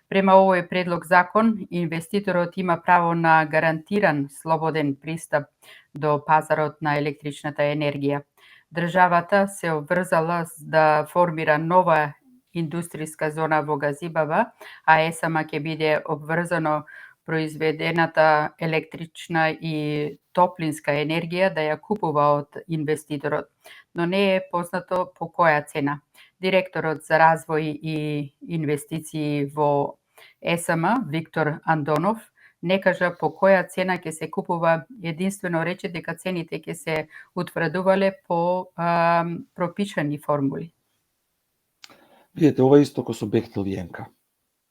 Према овој предлог закон, инвеститорот има право на гарантиран слободен пристап до пазарот на електричната енергија. Државата се обврзала да формира нова индустријска зона во Газибаба, а ЕСМ ќе биде обврзано произведената електрична и топлинска енергија да ја купува од инвеститорот, но не е познато по која цена. Директорот за развој и инвестиции во ЕСМ, Виктор Андонов, не кажа по која цена ќе се купува, единствено рече дека цените ќе се утврдувале по пропишани формули.
Видете, ова е исто како со Бехтел и Енка.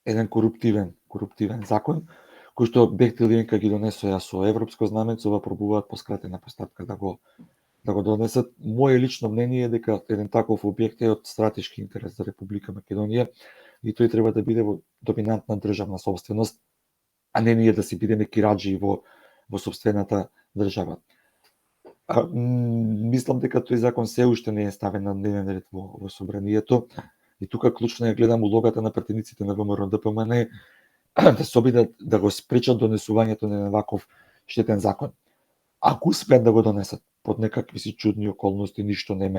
Еден коруптивен закон, кој што Бехтел и Енка ги донесоа со европско знаменце, ова пробуваат по скратена постапка да го донесат. Моје лично мнение е дека еден таков објект е од стратешки интерес за Република Македонија и тој треба да биде во доминантна државна собственост, а не ние да си бидеме кираџи во собствената држава. Мислам дека тој закон се уште не е ставен на дневен ред во собранието и тука клучна ја гледам улогата на пратениците на ВМРО ДПМН да се обидат да го спречат донесувањето на ваков штетен закон. Ако успеат да го донесат под некакви си чудни околности, ништо не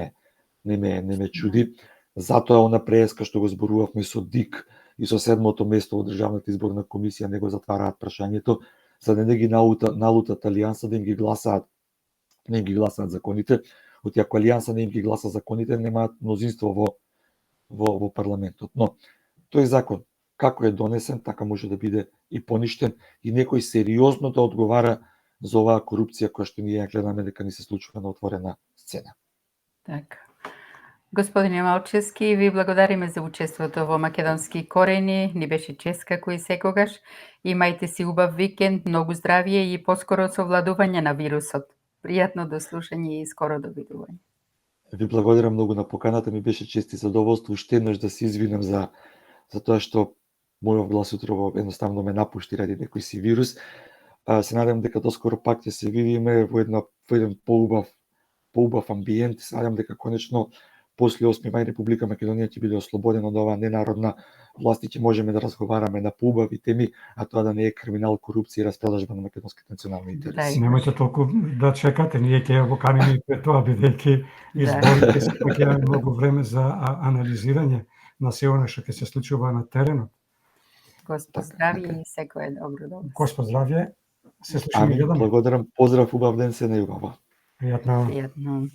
ме чуди. Затоа она преска што го зборувавме со ДИК и со 7-то место во Државната изборна комисија не го затвараат прашањето, за да не ги налутат Алијанса да им ги гласаат законите. Оти ако Алијанса не им ги гласа законите, немаат мнозинство во парламентот. Но тој закон како е донесен, така може да биде и поништен и некој сериозно да одговара за оваа корупција која што ние ја гледаме дека ни се случува на отворена сцена.
Така. Господине Малчевски, ви благодариме за учеството во Македонски корени. Ни беше чест како и секогаш. Имајте си убав викенд, многу здравје и поскоро совладување на вирусот. Пријатно до слушање и скоро довидување.
Ви благодарам многу на поканата, ми беше чест и задоволство уште еднаш да се извинам за тоа што мојот глас утрово едноставно ме напушти ради некој си вирус. Се надевам дека доскоро пак ќе се видиме во еден поубав амбиент. Се надевам дека конечно после 8 мај Република Македонија ќе биде ослободена од оваа ненародна власт и ќе можеме да разговараме на поубави теми, а тоа да не е криминал, корупција и распродажба на македонските национални интереси.
Немојте толку да чекате, ние ќе ја поканеме пред тоа, бидејќи изборите се пак имаме многу време за анализирање на се она што ќе се случува на теренот.
Господ здравје и секое добро.
Господ здравје. Се слушаме еден.
Благодарам, поздрав, убав ден се на јубава.
Пријатно.
Пријатно.